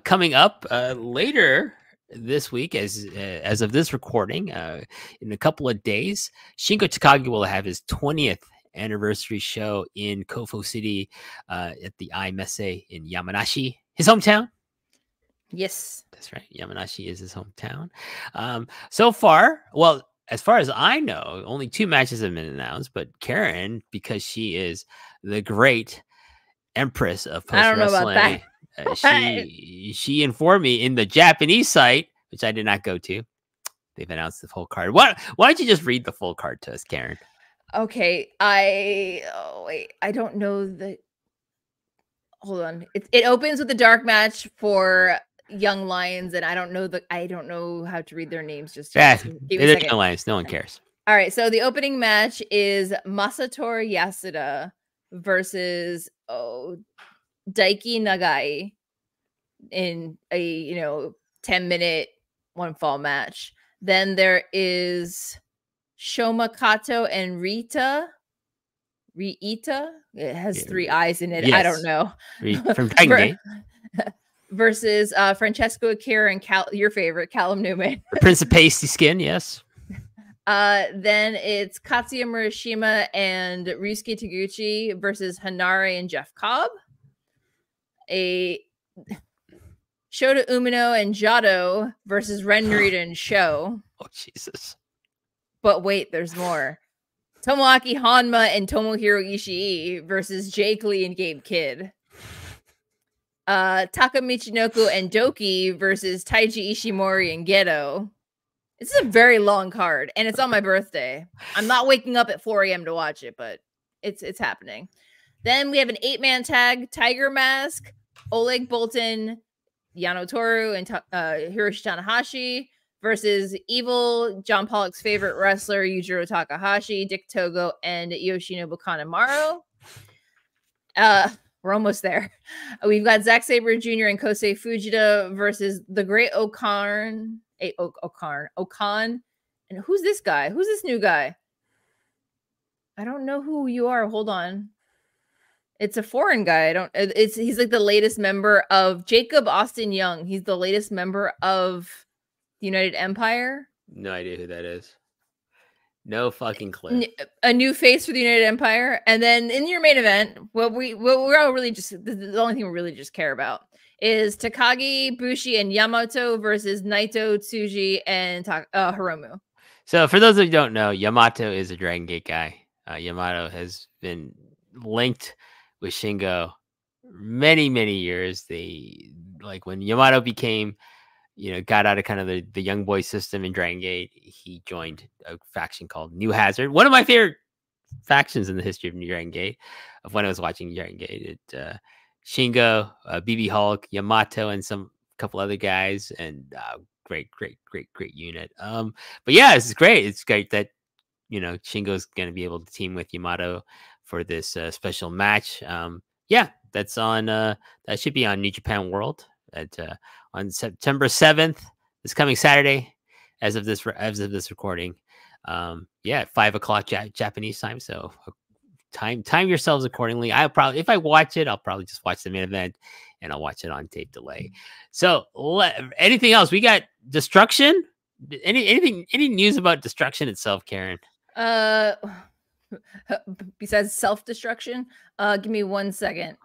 Speaker 1: coming up later this week, as of this recording, in a couple of days. Shingo Takagi will have his 20th anniversary show in Kofo City at the iMesse in Yamanashi, his hometown.
Speaker 2: Yes,
Speaker 1: that's right. Yamanashi is his hometown. So far, well, as far as I know, only 2 matches have been announced. But Karen, because she is the great empress of post wrestling, I don't know about that. She informed me in the Japanese site, which I did not go to. They've announced the full card. Why don't you just read the full card to us, Karen?
Speaker 2: Okay, I don't know the. Hold on, it opens with a dark match for Young Lions, and I don't know how to read their names just yet.
Speaker 1: They're Young Lions. No one cares.
Speaker 2: All right, so the opening match is Masatori Yasuda versus Daiki Nagai in a 10-minute one fall match. Then there is Shoma Kato and Riita. It has 3 eyes in it. Yes. I don't know.
Speaker 1: From Dragon Gate.
Speaker 2: Versus Francesco Akira and your favorite, Callum Newman.
Speaker 1: The Prince of Pasty Skin, yes.
Speaker 2: Then it's Katsuya Murashima and Ryusuke Taguchi versus Hanare and Jeff Cobb. A Shota Umino and Jado versus Ren Narita and Sho.
Speaker 1: Oh, Jesus.
Speaker 2: But wait, there's more. Tomoaki Honma and Tomohiro Ishii versus Jake Lee and Gabe Kidd. Taka Michinoku and Doki versus Taiji Ishimori and Gedo. This is a very long card, and it's on my birthday. I'm not waking up at 4 a.m. to watch it, but it's happening. Then we have an 8-man tag: Tiger Mask, Oleg Boltin, Yano Toru, and Hiroshi Tanahashi versus Evil, John Pollock's favorite wrestler, Yujiro Takahashi, Dick Togo, and Yoshinobu Kanemaru. We're almost there. We've got Zack Sabre Jr. and Kosei Fujita versus the Great Okan. Okan. And who's this guy? Who's this new guy? I don't know who you are. Hold on. It's a foreign guy. He's like the latest member of Jacob Austin Young. He's the latest member of the United Empire.
Speaker 1: No idea who that is. No fucking clue.
Speaker 2: A new face for the United Empire. And then in your main event, we're all really just, the only thing we really just care about is Takagi, Bushi, and Yamato versus Naito, Tsuji, and Hiromu.
Speaker 1: So for those of you who don't know, Yamato is a Dragon Gate guy. Yamato has been linked with Shingo many, many years. When Yamato became, got out of kind of the young boy system in Dragon Gate, he joined a faction called New Hazard. One of my favorite factions in the history of New Dragon Gate, of when I was watching Dragon Gate. Shingo, BB Hulk, Yamato, and some couple other guys, and great unit. But yeah, this is great. It's great that Shingo's going to be able to team with Yamato for this special match. Yeah, that's on. That should be on New Japan World on September 7th. This coming Saturday, as of this recording. Yeah, 5 o'clock Japanese time. So time yourselves accordingly. If I watch it, I'll probably just watch the main event, and I'll watch it on tape delay. So anything else? We got Destruction. Any news about Destruction itself, Karen?
Speaker 2: Besides self-destruction, give me 1 second.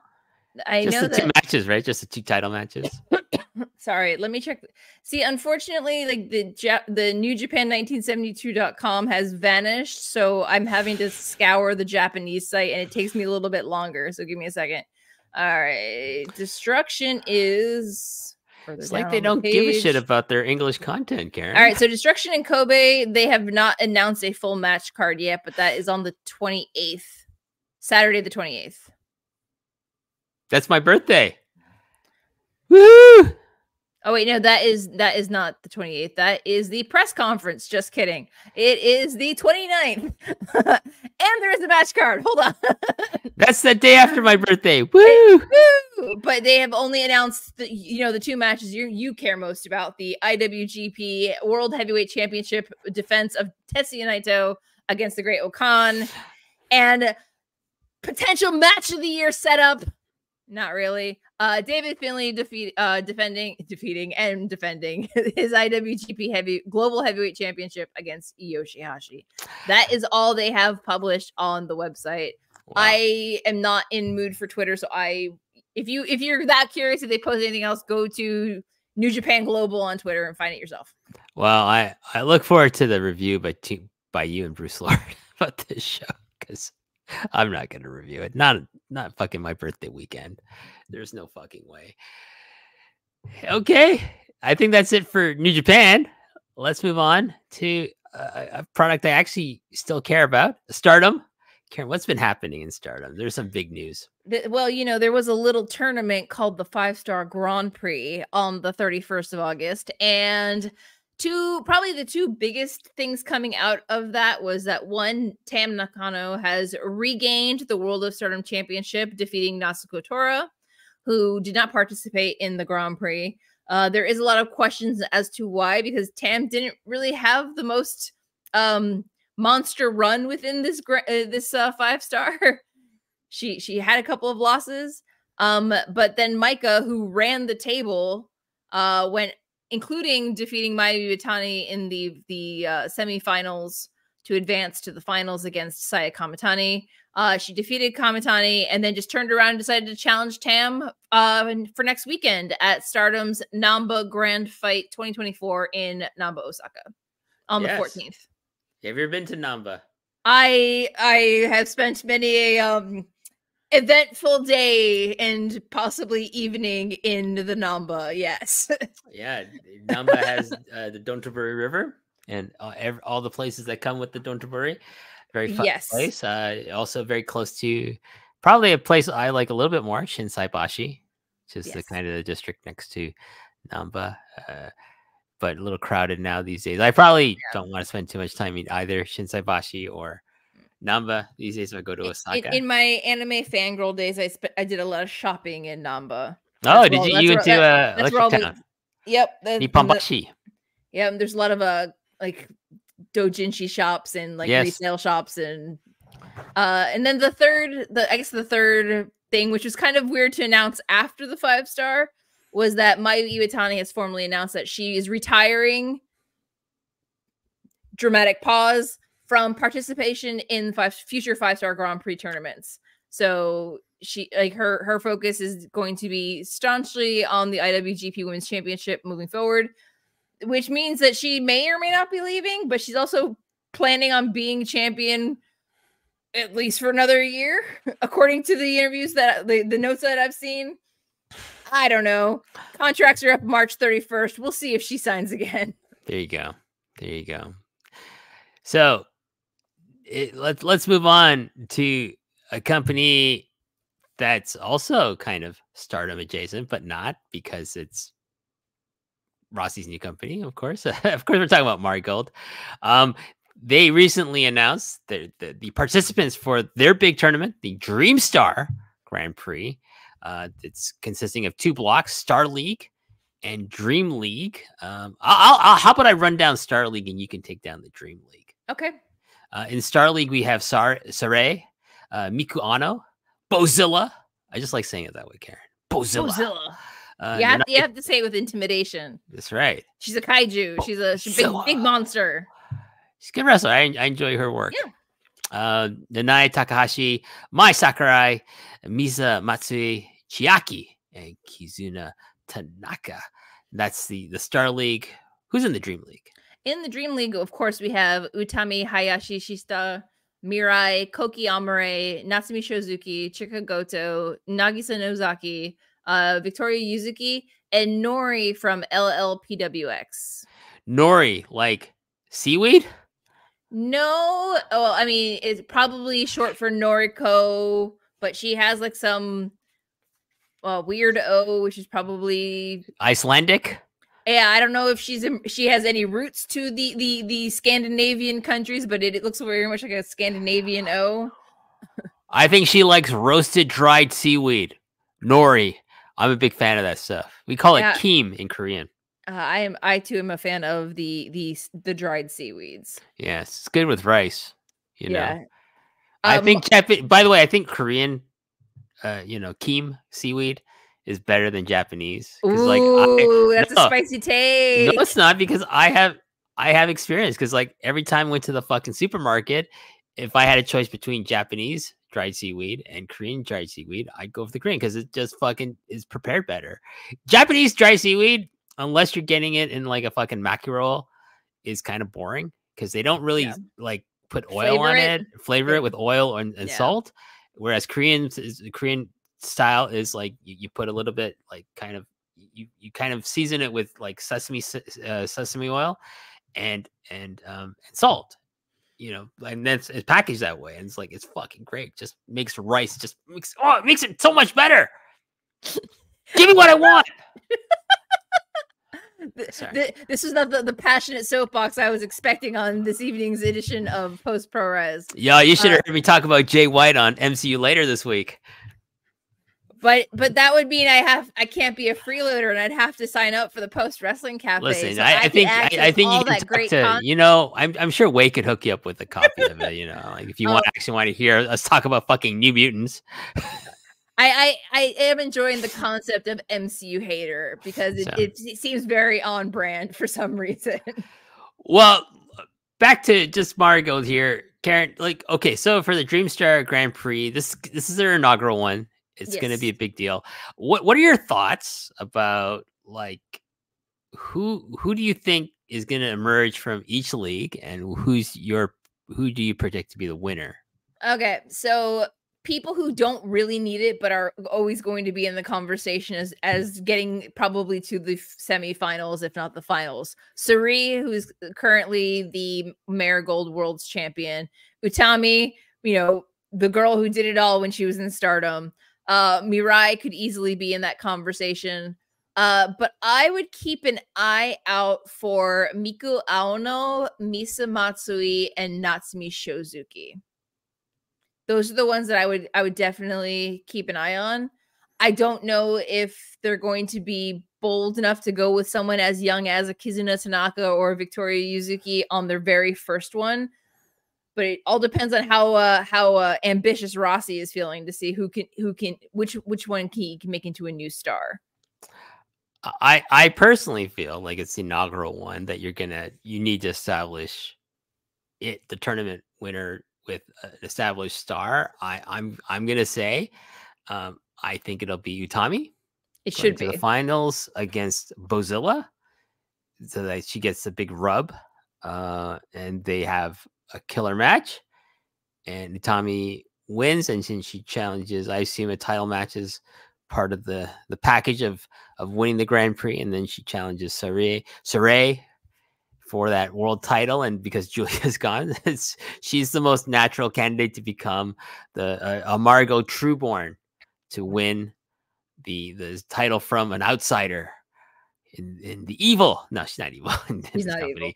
Speaker 1: Just the 2 matches, right? Just the 2 title matches.
Speaker 2: Sorry, let me check. See, unfortunately, like the New Japan 1972.com has vanished, so I'm having to scour the Japanese site, and it takes me a little bit longer. So give me a second. All right, Destruction is.
Speaker 1: It's like they don't give a shit about their English content, Karen.
Speaker 2: All right, so Destruction in Kobe, they have not announced a full match card yet, but that is on the 28th, Saturday the 28th.
Speaker 1: That's my birthday. Woo!
Speaker 2: Oh wait, no, that is not the 28th. That is the press conference. Just kidding. It is the 29th. And there is a match card. Hold on.
Speaker 1: That's the day after my birthday. Woo!
Speaker 2: Woo! But they have only announced the 2 matches you care most about: the IWGP World Heavyweight Championship defense of Tetsuya Naito against the Great Okan, and potential match of the year setup. Not really. David Finlay defending his IWGP Global Heavyweight Championship against Io Shihashi. That is all they have published on the website. Wow. I am not in mood for Twitter, so if you're that curious if they post anything else, go to New Japan Global on Twitter and find it yourself.
Speaker 1: Well, I look forward to the review by you and Bruce Lord about this show, because I'm not going to review it. Not fucking my birthday weekend. There's no fucking way. Okay. I think that's it for New Japan. Let's move on to a product I actually still care about, Stardom. Karen, what's been happening in Stardom? There's some big news.
Speaker 2: Well, there was a little tournament called the 5-Star Grand Prix on the 31st of August, and probably the 2 biggest things coming out of that was that, one, Tam Nakano has regained the World of Stardom Championship, defeating Natsuko Tora, who did not participate in the Grand Prix. There is a lot of questions as to why, because Tam didn't really have the most monster run within this 5-star. She had a couple of losses, but then Micah, who ran the table, went, including defeating Mayu Iwatani in the semifinals to advance to the finals against Saya Kamitani. She defeated Kamitani and then just turned around and decided to challenge Tam for next weekend at Stardom's Namba Grand Fight 2024 in Namba, Osaka on the 14th.
Speaker 1: Have you ever been to Namba?
Speaker 2: I have spent many eventful day and possibly evening in the Namba. Yes.
Speaker 1: Yeah, Namba has the Dontoburi River and all the places that come with the Dontoburi. Very fun place. Also very close to probably a place I like a little bit more, Shinsaibashi, which is the kind of the district next to Namba. but a little crowded now these days. I probably don't want to spend too much time in either Shinsaibashi or Namba these days if I go to Osaka.
Speaker 2: In my anime fangirl days, I did a lot of shopping in Namba.
Speaker 1: Oh, did you went to Electric Town?
Speaker 2: Yep.
Speaker 1: Nipponbashi.
Speaker 2: Yeah, there's a lot of like doujinshi shops and like resale shops and then the third thing, which was kind of weird to announce after the 5-star, was that Mayu Iwatani has formally announced that she is retiring. Dramatic pause from participation in future 5-star Grand Prix tournaments. So she her focus is going to be staunchly on the IWGP Women's Championship moving forward, which means that she may or may not be leaving, but she's also planning on being champion at least for another year, according to the interviews that the notes that I've seen. I don't know. Contracts are up March 31st. We'll see if she signs again.
Speaker 1: There you go. There you go. So let's move on to a company that's also kind of Stardom adjacent, but not, because it's Rossi's new company, of course. Of course, we're talking about MARIGOLD. They recently announced the participants for their big tournament, the Dream Star Grand Prix. It's consisting of 2 blocks, Star League and Dream League. How about I run down Star League and you can take down the Dream League?
Speaker 2: Okay.
Speaker 1: In Star League, we have Sarai, Miku Ano, Bozilla. I just like saying it that way, Karen. Bozilla.
Speaker 2: You have to say it with intimidation.
Speaker 1: That's right.
Speaker 2: She's a kaiju. She's a big monster.
Speaker 1: She's a good wrestler. I enjoy her work. Yeah. Nanae Takahashi, Mai Sakurai, Misa Matsui, Chiaki, and Kizuna Tanaka. That's the Star League. Who's in the Dream League?
Speaker 2: In the Dream League, of course, we have Utami Hayashi Shista, Mirai, Koki Amare, Natsumi Shozuki, Chika Goto, Nagisa Nozaki, Victoria Yuzuki, and Nori from LLPWX.
Speaker 1: Nori, like seaweed?
Speaker 2: No. Oh, I mean, it's probably short for Noriko, but she has like some weird O, which is probably
Speaker 1: Icelandic.
Speaker 2: Yeah, I don't know if she has any roots to the Scandinavian countries, but it looks very much like a Scandinavian O.
Speaker 1: I think she likes roasted dried seaweed. Nori. I'm a big fan of that stuff. We call it kim in Korean.
Speaker 2: I too am a fan of the dried seaweeds.
Speaker 1: Yes, it's good with rice. You know.
Speaker 2: I
Speaker 1: think by the way, I think Korean kim seaweed is better than Japanese.
Speaker 2: Ooh, that's a spicy take.
Speaker 1: No, it's not, because I have experience, because like every time I went to the fucking supermarket, if I had a choice between Japanese dried seaweed and Korean dried seaweed, I'd go for the Korean, because it just fucking is prepared better. Japanese dried seaweed, unless you're getting it in like a fucking mackerel, is kind of boring, because they don't really like put oil on it, flavor it with oil and salt. Whereas Korean style is like you put a little bit, like kind of you kind of season it with like sesame oil and salt, and then it's packaged that way, and it's like, it's fucking great. Just makes rice, it makes it so much better. Give me what I want.
Speaker 2: This is not the passionate soapbox I was expecting on this evening's edition of Post Pro Res.
Speaker 1: Yeah, you should have heard me talk about Jay White on MCU later this week.
Speaker 2: But that would mean I can't be a freeloader, and I'd have to sign up for the Post Wrestling Cafe.
Speaker 1: Listen,
Speaker 2: so
Speaker 1: I think
Speaker 2: all
Speaker 1: you can
Speaker 2: that great
Speaker 1: I'm sure Wade could hook you up with a copy of it. Like if you want to hear us talk about fucking New Mutants.
Speaker 2: I am enjoying the concept of MCU hater, because it seems very on brand for some reason.
Speaker 1: Well, back to just MARIGOLD here, Karen. Like, okay, so for the Dreamstar Grand Prix, this is their inaugural one. It's going to be a big deal. What are your thoughts about, like, who do you think is going to emerge from each league, and who do you predict to be the winner?
Speaker 2: Okay, so people who don't really need it but are always going to be in the conversation as getting probably to the semifinals, if not the finals. Sari, who's currently the Marigold World's Champion. Utami, the girl who did it all when she was in Stardom. Mirai could easily be in that conversation. But I would keep an eye out for Miku Aono, Misa Matsui, and Natsumi Shozuki. Those are the ones that I would definitely keep an eye on. I don't know if they're going to be bold enough to go with someone as young as a Kizuna Tanaka or Victoria Yuzuki on their very first one. But it all depends on how ambitious Rossi is feeling to see which one he can make into a new star.
Speaker 1: I personally feel like it's the inaugural one that you need to establish the tournament winner with an established star. I'm gonna say, I think it'll be Utami.
Speaker 2: It should be
Speaker 1: to the finals against Bozilla, so that she gets the big rub, and they have a killer match, and Utami wins, and since she challenges, I assume a title match is part of the package of winning the Grand Prix, and then she challenges Saray for that world title. And because Julia's gone, she's the most natural candidate to become the Amargo Trueborn to win the title from an outsider in the evil. No, she's not evil.
Speaker 2: She's not evil.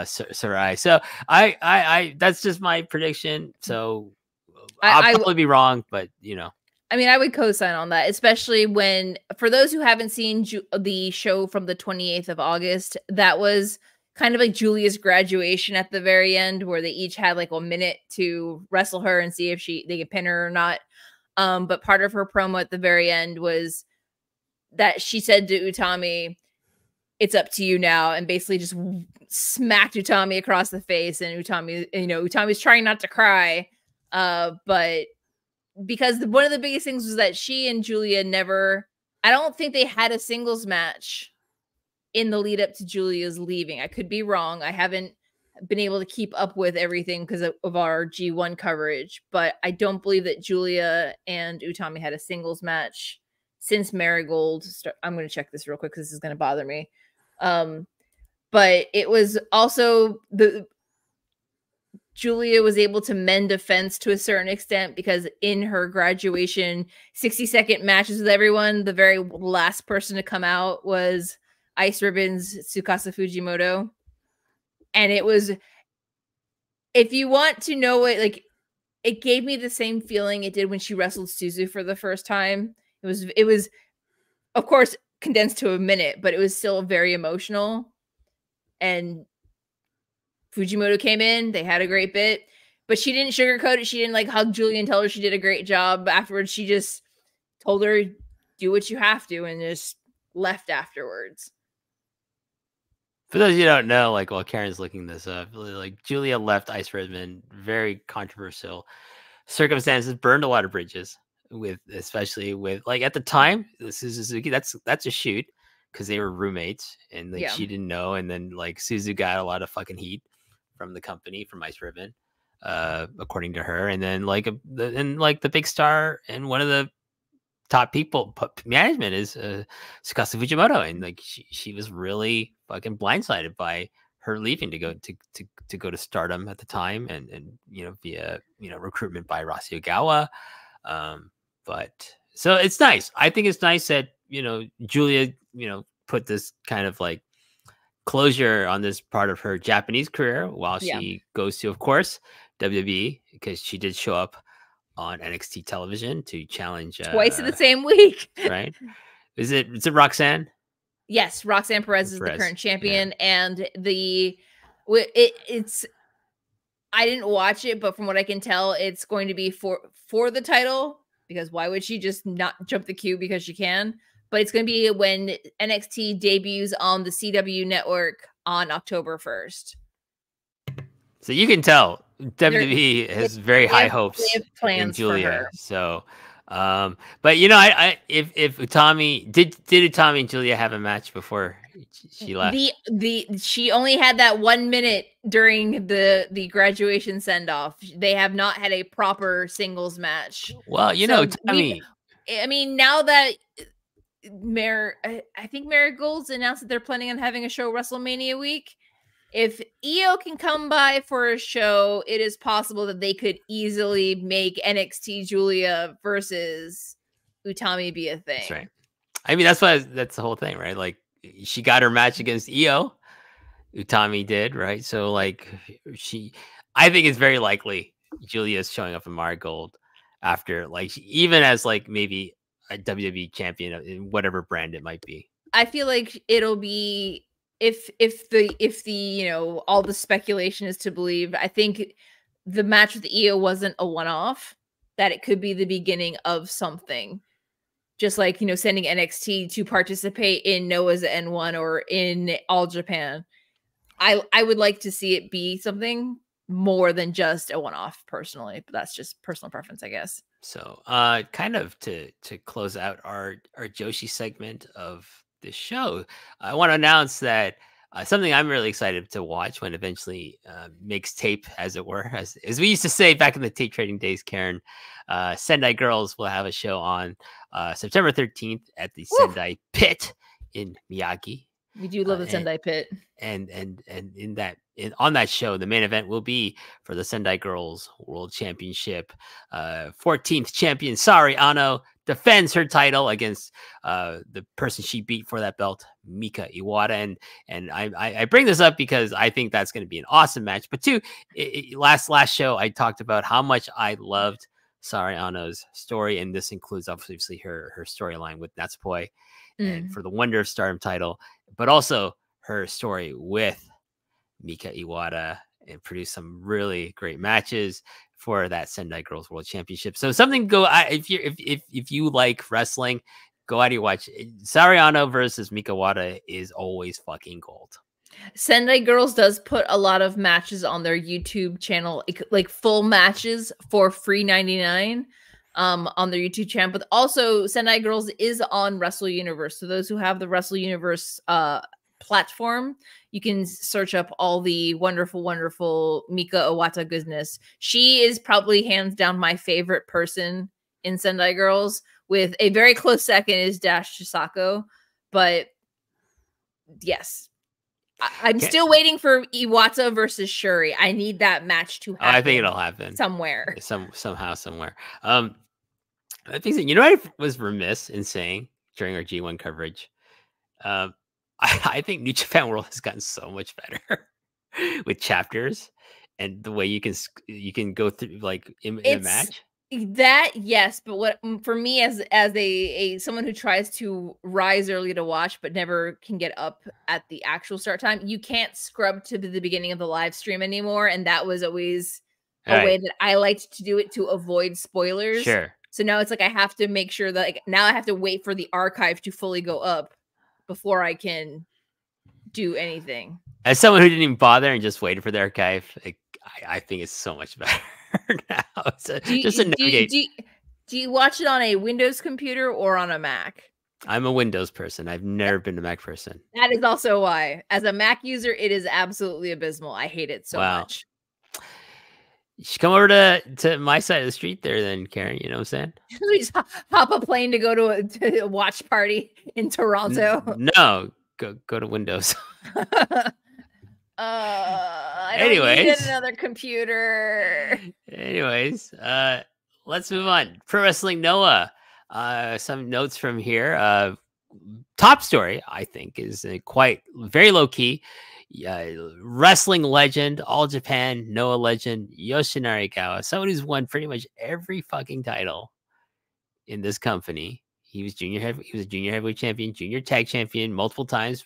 Speaker 1: Sarai. So I that's just my prediction. So I'll probably be wrong, but you know.
Speaker 2: I mean, I would co-sign on that, especially when, for those who haven't seen the show from the 28th of August, that was kind of like Julia's graduation at the very end, where they each had like a minute to wrestle her and see if they could pin her or not. But part of her promo at the very end was that she said to Utami, "It's up to you now," and basically just smacked Utami across the face. And Utami's trying not to cry, but because one of the biggest things was that she and Julia I don't think they had a singles match in the lead up to Julia's leaving. I could be wrong. I haven't been able to keep up with everything because of our G1 coverage, but I don't believe that Julia and Utami had a singles match since Marigold. I'm going to check this real quick because this is going to bother me. But it was also Julia was able to mend a fence to a certain extent, because in her graduation 60-second matches with everyone, the very last person to come out was Ice Ribbon's Tsukasa Fujimoto. And it was, if you want to know it, like, it gave me the same feeling it did when she wrestled Suzu for the first time. It was of course condensed to a minute, but it was still very emotional. And Fujimoto came in, they had a great bit, but she didn't sugarcoat it. She didn't like hug Julia and tell her she did a great job. Afterwards, she just told her, do what you have to, and just left afterwards.
Speaker 1: For those you don't know, like while Karen's looking this up, like Julia left Ice Ribbon, very controversial circumstances, burned a lot of bridges especially with like at the time, Suzuki, that's a shoot because they were roommates and like she didn't know, and then like Suzu got a lot of fucking heat from the company, from Ice Ribbon, according to her, and then like the big star and one of the top people management is Tsukasa Fujimoto, and like she was really fucking blindsided by her leaving to go to Stardom at the time, and via recruitment by Rossi Ogawa. But so it's nice. I think it's nice that Julia put this kind of like closure on this part of her Japanese career while she goes to, of course, WWE, because she did show up on NXT television to challenge
Speaker 2: twice in the same week.
Speaker 1: Right? Is it Roxanne?
Speaker 2: Yes, Roxanne Perez is the current champion, and it's. I didn't watch it, but from what I can tell, it's going to be for the title, because why would she just not jump the queue because she can? But it's going to be when NXT debuts on the CW network on October 1st.
Speaker 1: So you can tell WWE has very high hopes in Julia. So, but if Utami did Utami and Julia have a match before she left?
Speaker 2: She only had that 1 minute during the graduation send off. They have not had a proper singles match.
Speaker 1: Well, Utami.
Speaker 2: I mean, now that I think Marigold's announced that they're planning on having a show WrestleMania week. If Io can come by for a show, it is possible that they could easily make NXT Julia versus Utami be a thing.
Speaker 1: That's right. I mean, that's the whole thing, right? Like, she got her match against Io. Utami did, right? So, like, I think it's very likely Julia's showing up in Marigold after, like, even as, like, maybe a WWE champion in whatever brand it might be.
Speaker 2: I feel like it'll be if the all the speculation is to believe. I think the match with Io wasn't a one-off. That it could be the beginning of something. Just like, sending NXT to participate in Noah's N1 or in All Japan. I would like to see it be something more than just a one-off personally, but that's just personal preference, I guess.
Speaker 1: So, kind of to close out our Joshi segment of this show, I want to announce that something I'm really excited to watch when eventually makes tape, as it were, as we used to say back in the tape trading days, Karen. Sendai Girls will have a show on September 13th at the Sendai Pit in Miyagi.
Speaker 2: We do love the Sendai Pit.
Speaker 1: And on that show, the main event will be for the Sendai Girls World Championship. 14th champion Sari Ano defends her title against the person she beat for that belt, Mika Iwata. And I bring this up because I think that's going to be an awesome match. But too, last show I talked about how much I loved Sari Ano's story, and this includes obviously her storyline with Natsupoi and for the Wonder of Stardom title, but also her story with Mika Iwata, and produced some really great matches for that Sendai Girls World Championship. So something if you like wrestling, go out and watch Sari Ano versus Mika Iwata is always fucking gold.
Speaker 2: Sendai Girls does put a lot of matches on their YouTube channel, like full matches for free $99 on their YouTube channel. But also Sendai Girls is on Wrestle Universe. So those who have the Wrestle Universe platform, you can search up all the wonderful Mika Iwata goodness. She is probably hands down my favorite person in Sendai Girls, with a very close second is Dash Chisako. But yes, I'm still waiting for Iwata versus Shuri. I need that match to happen.
Speaker 1: I think it'll happen
Speaker 2: somewhere.
Speaker 1: Somehow, somewhere. I think, you know what I was remiss in saying during our G1 coverage? I think New Japan World has gotten so much better with chapters and the way you can go through like in a match.
Speaker 2: That yes, but what for me as a someone who tries to rise early to watch but never can get up at the actual start time, you can't scrub to the beginning of the live stream anymore, and that was always a way that I liked to do it to avoid spoilers.
Speaker 1: Sure.
Speaker 2: So now it's like I have to make sure that now I have to wait for the archive to fully go up before I can do anything.
Speaker 1: As someone who didn't even bother and just waited for the archive, I think it's so much better now. Do
Speaker 2: you watch it on a Windows computer or on a Mac?
Speaker 1: I'm a Windows person. I've never been a Mac person.
Speaker 2: That is also why. As a Mac user, it is absolutely abysmal. I hate it so much.
Speaker 1: You should come over to my side of the street there then, Karen. You know what I'm saying?
Speaker 2: We just hop a plane to go to a watch party in Toronto.
Speaker 1: No, go to Windows.
Speaker 2: I don't need another computer.
Speaker 1: Anyways, let's move on. Pro Wrestling Noah. Some notes from here. Top story, I think, is very low key. Wrestling legend, All Japan Noah legend, Yoshinari Gawa, someone who's won pretty much every fucking title in this company. He was a junior heavyweight champion, junior tag champion multiple times.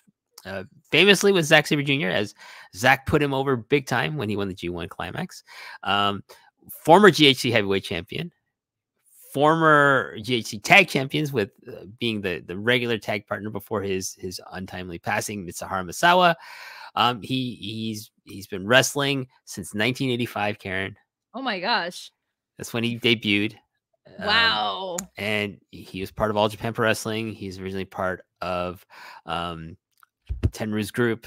Speaker 1: Famously with Zack Sabre Jr., as Zack put him over big time when he won the G1 Climax. Former GHC heavyweight champion, former GHC tag champions with being the regular tag partner before his untimely passing, Mitsuharu Misawa. He's been wrestling since 1985, Karen.
Speaker 2: Oh my gosh.
Speaker 1: That's when he debuted.
Speaker 2: Wow.
Speaker 1: And he was part of All Japan Pro Wrestling. He's originally part of Tenryu's group,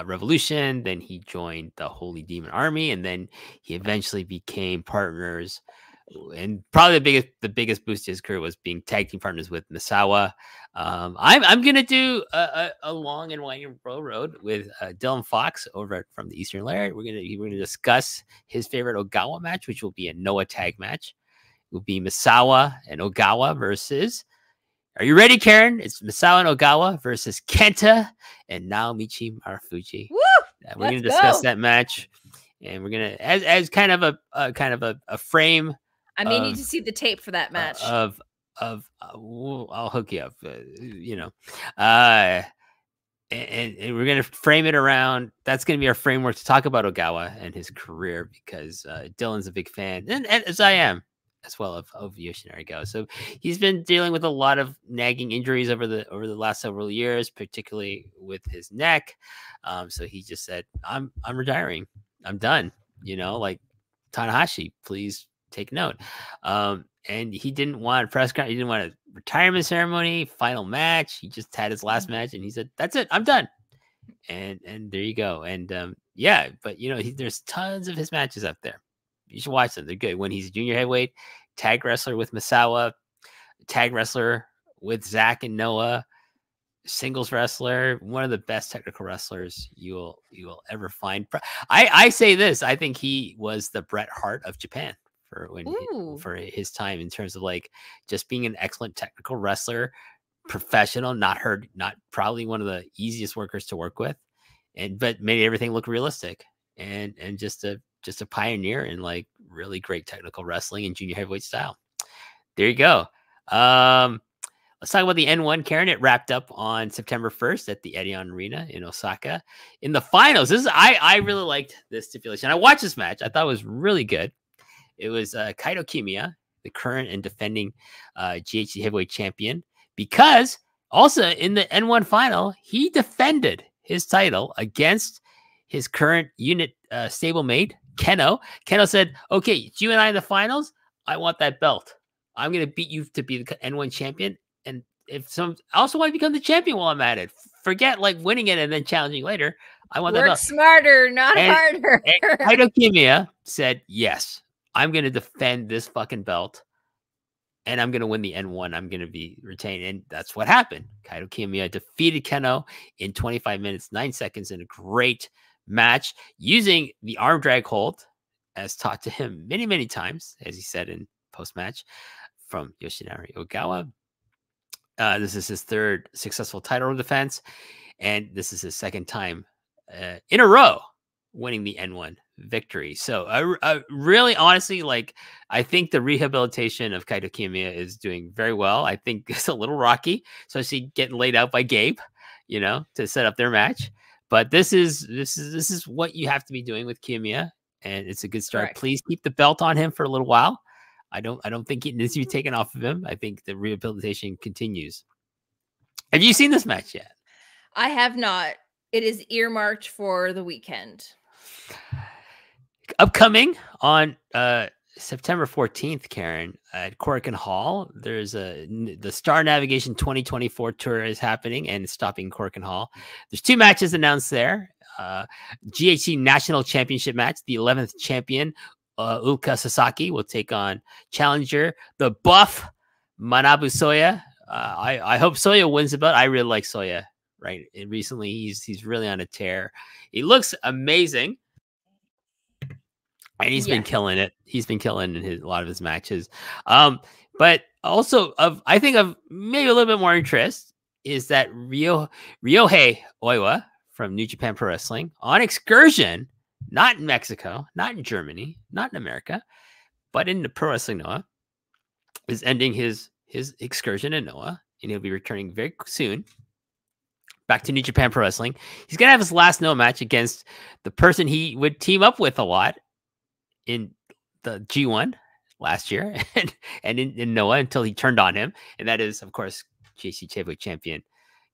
Speaker 1: Revolution. Then he joined the Holy Demon Army, and then he eventually became partners. And probably the biggest boost to his career was being tag team partners with Misawa. I'm gonna do a long and winding road with Dylan Fox over from the Eastern Lair. We're gonna discuss his favorite Ogawa match, which will be a Noah tag match. It will be Misawa and Ogawa versus Are you ready, Karen? It's Masao and Ogawa versus Kenta and Naomichi Marufuji.
Speaker 2: Woo!
Speaker 1: We're going to discuss that match, and we're going to, as kind of a frame.
Speaker 2: I may need to see the tape for that match.
Speaker 1: I'll hook you up. And we're going to frame it around. That's going to be our framework to talk about Ogawa and his career, because Dylan's a big fan, and as I am as well of Yoshinari Go. So he's been dealing with a lot of nagging injuries over the last several years, particularly with his neck. So he just said, I'm retiring. I'm done. Like Tanahashi, please take note. And he didn't want a press conference. He didn't want a retirement ceremony, final match. He just had his last match, and he said, "That's it. I'm done." And there you go. And yeah, but there's tons of his matches up there. You should watch them. They're good. When he's a junior heavyweight, tag wrestler with Masawa, tag wrestler with Zach and Noah, singles wrestler, one of the best technical wrestlers you will ever find. I say this. I think he was the Bret Hart of Japan for his time, in terms of like just being an excellent technical wrestler, professional, not probably one of the easiest workers to work with, but made everything look realistic, and just a pioneer in like really great technical wrestling and junior heavyweight style. There you go. Let's talk about the N1, Karen. It wrapped up on September 1st at the Edion Arena in Osaka. In the finals, I really liked this stipulation. I watched this match. I thought it was really good. It was Kaito Kiyomiya, the current and defending GHC heavyweight champion, because also in the N1 final, he defended his title against his current unit stablemate, Keno. Keno said, "Okay, it's you and I in the finals. I want that belt. I'm going to beat you to be the N1 champion. And I also want to become the champion while I'm at it. Forget like winning it and then challenging later. I want that belt."
Speaker 2: Work smarter, not harder.
Speaker 1: And Kaito Kiyomiya said, "Yes, I'm going to defend this fucking belt, and I'm going to win the N1. I'm going to be retained." And that's what happened. Kaito Kiyomiya defeated Keno in 25 minutes, 9 seconds in a great match, using the arm drag hold as taught to him many, many times, as he said in post-match, from Yoshinari Ogawa. This is his third successful title defense, and this is his second time in a row winning the N1 victory. So I really, honestly, like, I think the rehabilitation of Kaito Kiyomiya is doing very well. I think it's a little rocky, especially getting laid out by Gabe, to set up their match. But this is what you have to be doing with Kiyomiya, and it's a good start. Correct. Please keep the belt on him for a little while. I don't think it needs to be taken off of him. I think the rehabilitation continues. Have you seen this match yet?
Speaker 2: I have not. It is earmarked for the weekend.
Speaker 1: Upcoming on September 14th, Karen, at Korakuen Hall, there's the Star Navigation 2024 tour is happening, and it's stopping Korakuen Hall. There's 2 matches announced there. GHC National Championship match. The 11th champion, Uka Sasaki, will take on challenger, the buff Manabu Soya. I hope Soya wins the belt. I really like Soya. Right, and recently he's really on a tear. He looks amazing, and he's been killing it. He's been killing in a lot of his matches. But also I think of maybe a little bit more interest is that Ryohei Oiwa from New Japan Pro Wrestling on excursion, not in Mexico, not in Germany, not in America, but in the Pro Wrestling Noah, is ending his excursion in Noah, and he'll be returning very soon back to New Japan Pro Wrestling. He's going to have his last Noah match against the person he would team up with a lot in the G1 last year and in Noah until he turned on him. And that is, of course, GHC heavyweight champion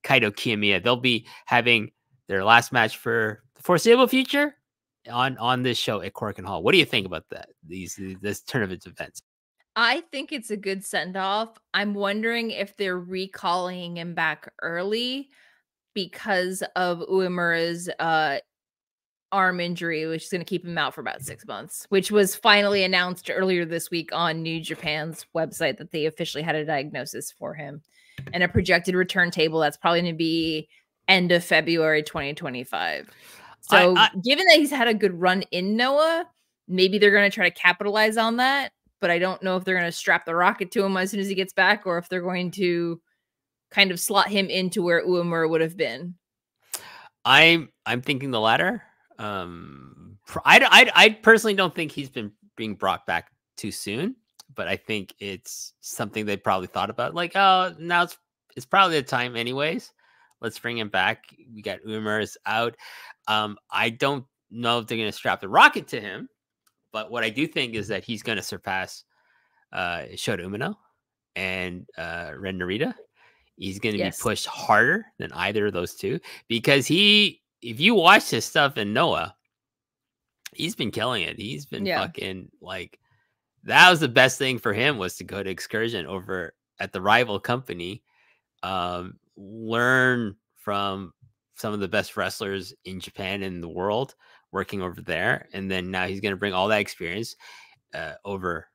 Speaker 1: Kaito Kiyomiya. They'll be having their last match for the foreseeable future on this show at Korakuen Hall. What do you think about that? This turn of events?
Speaker 2: I think it's a good send-off. I'm wondering if they're recalling him back early because of Uemura's arm injury, which is going to keep him out for about 6 months, which was finally announced earlier this week on New Japan's website that they officially had a diagnosis for him and a projected return table that's probably going to be end of February 2025. So given that he's had a good run in Noah, maybe they're going to try to capitalize on that, but I don't know if they're going to strap the rocket to him as soon as he gets back or if they're going to kind of slot him into where Uemura would have been?
Speaker 1: I'm thinking the latter. I personally don't think he's been being brought back too soon, but I think it's something they probably thought about. Like, oh, now it's probably the time anyways. Let's bring him back. We got Uemura's out. I don't know if they're going to strap the rocket to him, but what I do think is that he's going to surpass Shota Umino and Ren Narita. He's going to be pushed harder than either of those two because if you watch his stuff in Noah, he's been killing it. He's been fucking like, that was the best thing for him was to go to excursion over at the rival company, learn from some of the best wrestlers in Japan and the world working over there. And then now he's going to bring all that experience over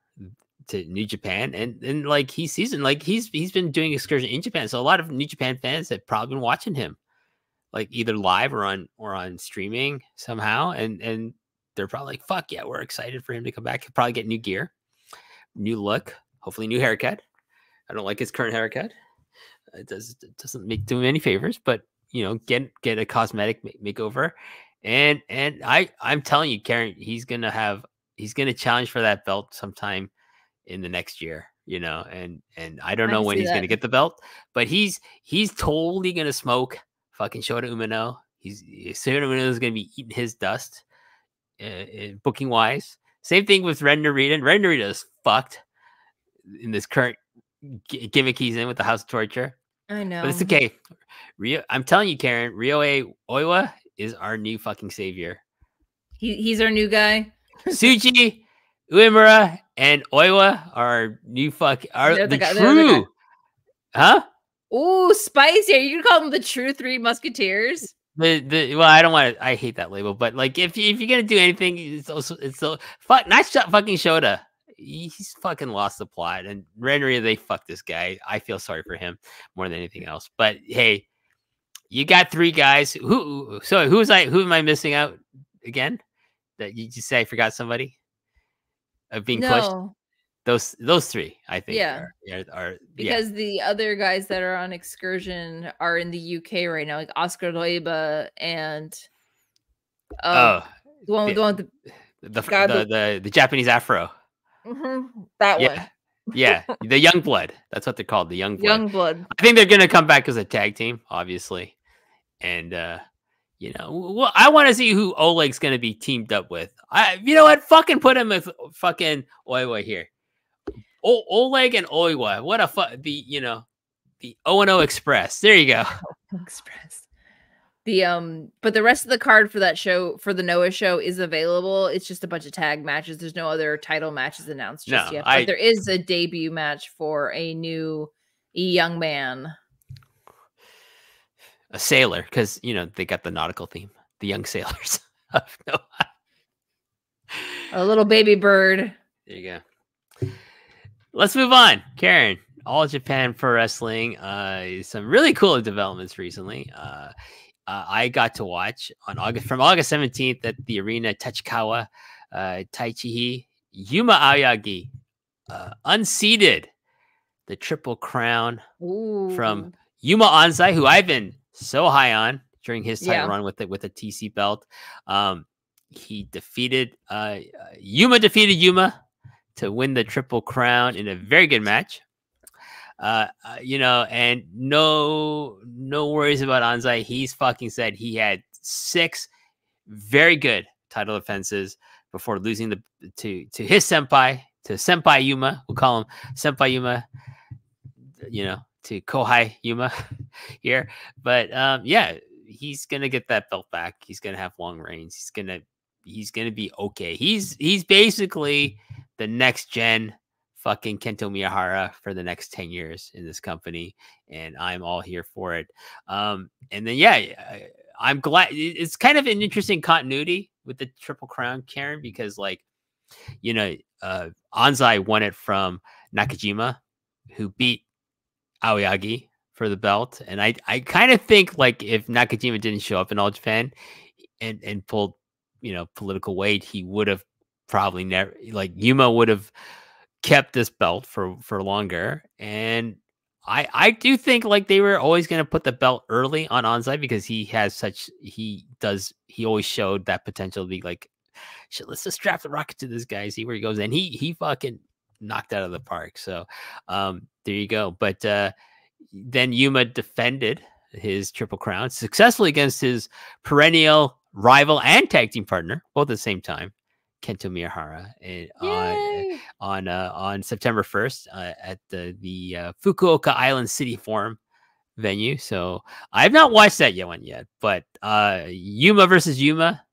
Speaker 1: to New Japan, and like he's been doing excursion in Japan, so a lot of New Japan fans have probably been watching him, like either live or on streaming somehow, and they're probably like, "Fuck yeah, we're excited for him to come back." He'll probably get new gear, new look, hopefully new haircut. I don't like his current haircut; it doesn't make too many favors, but get a cosmetic makeover, and I'm telling you, Karen, he's gonna challenge for that belt sometime in the next year, and I don't know when he's going to get the belt, but he's totally going to smoke fucking Shota Umino. Shota Umino is going to be eating his dust, booking wise. Same thing with Ren Narita. Ren Narita is fucked in this current gimmick he's in with the House of Torture.
Speaker 2: I know,
Speaker 1: but it's okay. I'm telling you, Karen, Ryohei Oiwa is our new fucking savior.
Speaker 2: He's our new guy.
Speaker 1: Tsuji, Uemura, and Oiwa are new true. Huh?
Speaker 2: Ooh, spicy. Are you gonna call them the true Three Musketeers?
Speaker 1: Well, I don't want to. I hate that label, but like if you're gonna do anything, it's so fuck. Nice shot, fucking Shota. He's fucking lost the plot, and Renry, they fucked this guy. I feel sorry for him more than anything else. But hey, you got three guys. Who am I missing out again? That you just say I forgot somebody of being pushed. Those three, I think, are
Speaker 2: because the other guys that are on excursion are in the UK right now, like Oscar Loiba and the
Speaker 1: Japanese Afro.
Speaker 2: That one.
Speaker 1: Yeah, the Young Blood. That's what they're called, the Young Blood.
Speaker 2: Young Blood.
Speaker 1: I think they're gonna come back as a tag team, obviously, and well, I want to see who Oleg's going to be teamed up with. You know what? Fucking put him with fucking Oiwa here. Oleg and Oiwa. What a the O&O Express. There you go.
Speaker 2: Express. But the rest of the card for that show, for the Noah show, is available. It's just a bunch of tag matches. There's no other title matches announced just yet. But there is a debut match for a young man.
Speaker 1: A sailor, because they got the nautical theme, the young sailors of Noah.
Speaker 2: A little baby bird.
Speaker 1: There you go. Let's move on, Karen. All Japan Pro Wrestling. Some really cool developments recently. I got to watch from August 17th at the arena, Tachikawa, Taichihi, Yuma Aoyagi unseated the Triple Crown from Yuma Anzai, who I've been so high on during his title run with the TC belt. He defeated Yuma to win the Triple Crown in a very good match. And no worries about Anzai. He's fucking said he had 6 very good title defenses before losing to his senpai, to Senpai Yuma. We'll call him Senpai Yuma, to Kohai Yuma here. But he's gonna get that belt back. He's gonna have long reigns. He's gonna be okay. He's basically the next gen fucking Kento Miyahara for the next 10 years in this company, and I'm all here for it. And then I'm glad it's kind of an interesting continuity with the Triple Crown, Karen, because Anzai won it from Nakajima, who beat Aoyagi for the belt. And I kind of think like if Nakajima didn't show up in All Japan and pulled, political weight, he would have probably never, Yuma would have kept this belt for longer. And I do think like they were always going to put the belt early on Onside because he always showed that potential to be like, shit, let's just strap the rocket to this guy, see where he goes. And he fucking knocked out of the park. So there you go. But then Yuma defended his Triple Crown successfully against his perennial rival and tag team partner, both at the same time, Kento Miyahara, on September 1st at the Fukuoka Island City Forum venue. So I have not watched that one yet, but Yuma versus Yuma,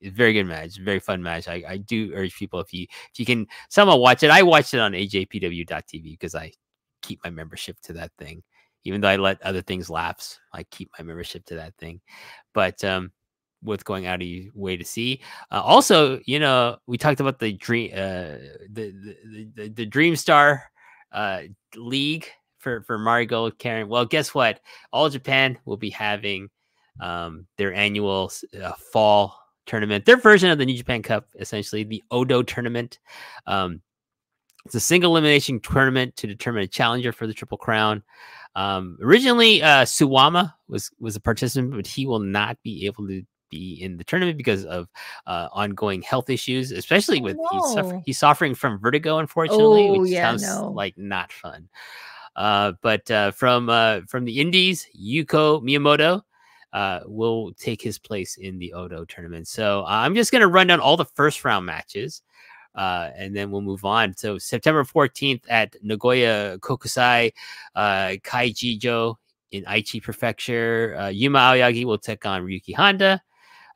Speaker 1: very good match, very fun match. I do urge people, if you can somehow watch it. I watched it on AJPW.tv because I keep my membership to that thing. Even though I let other things lapse, I keep my membership to that thing. But worth going out of your way to see. Also, you know, we talked about the dream, the Dream Star League for Marigold, Karen. Well, guess what? All Japan will be having their annual fall tournament, their version of the New Japan Cup, essentially the Odo tournament. It's a single elimination tournament to determine a challenger for the Triple Crown. Originally, Suwama was a participant, but he will not be able to be in the tournament because of ongoing health issues, especially with he's suffering from vertigo, unfortunately, which sounds like not fun. But from the Indies, Yuko Miyamoto will take his place in the Odo tournament. So I'm just going to run down all the first round matches. And then we'll move on. So September 14th at Nagoya Kokusai Kaijijo in Aichi Prefecture, Yuma Aoyagi will take on Ryuki Honda.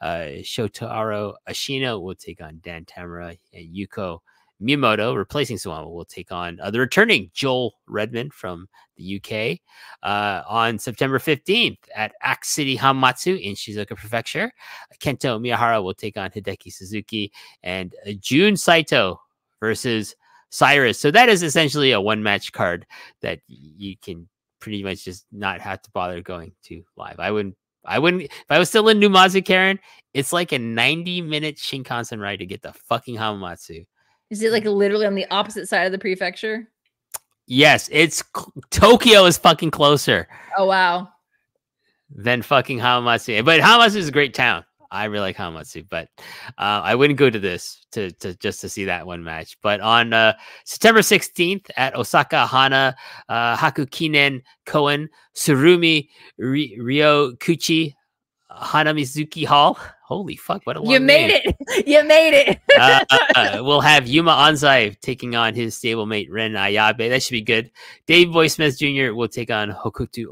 Speaker 1: Shotaro Ashino will take on Dan Tamura, and Yuko Miyamoto, replacing Suwama, will take on the returning Joel Redmond from the UK. On September 15th at Axe City Hamamatsu in Shizuoka Prefecture, Kento Miyahara will take on Hideki Suzuki, and Jun Saito versus Cyrus. So that is essentially a one-match card that you can pretty much just not have to bother going to live. I wouldn't, if I was still in Numazu, Karen, it's like a 90-minute Shinkansen ride to get the fucking Hamamatsu.
Speaker 2: Is it like literally on the opposite side of the prefecture?
Speaker 1: Yes, it's Tokyo is fucking closer.
Speaker 2: Oh, wow.
Speaker 1: Than fucking Hamamatsu. But Hamamatsu is a great town. I really like Hamamatsu, but I wouldn't go to this to just to see that one match. But on September 16th at Osaka Hana Hakukinen Koen Surumi Ryokuchi Hanamizuki Hall. Holy fuck, what a long name.
Speaker 2: You made it.
Speaker 1: We'll have Yuma Anzai taking on his stablemate Ren Ayabe. That should be good. Dave Boy Smith Jr. will take on Hokoto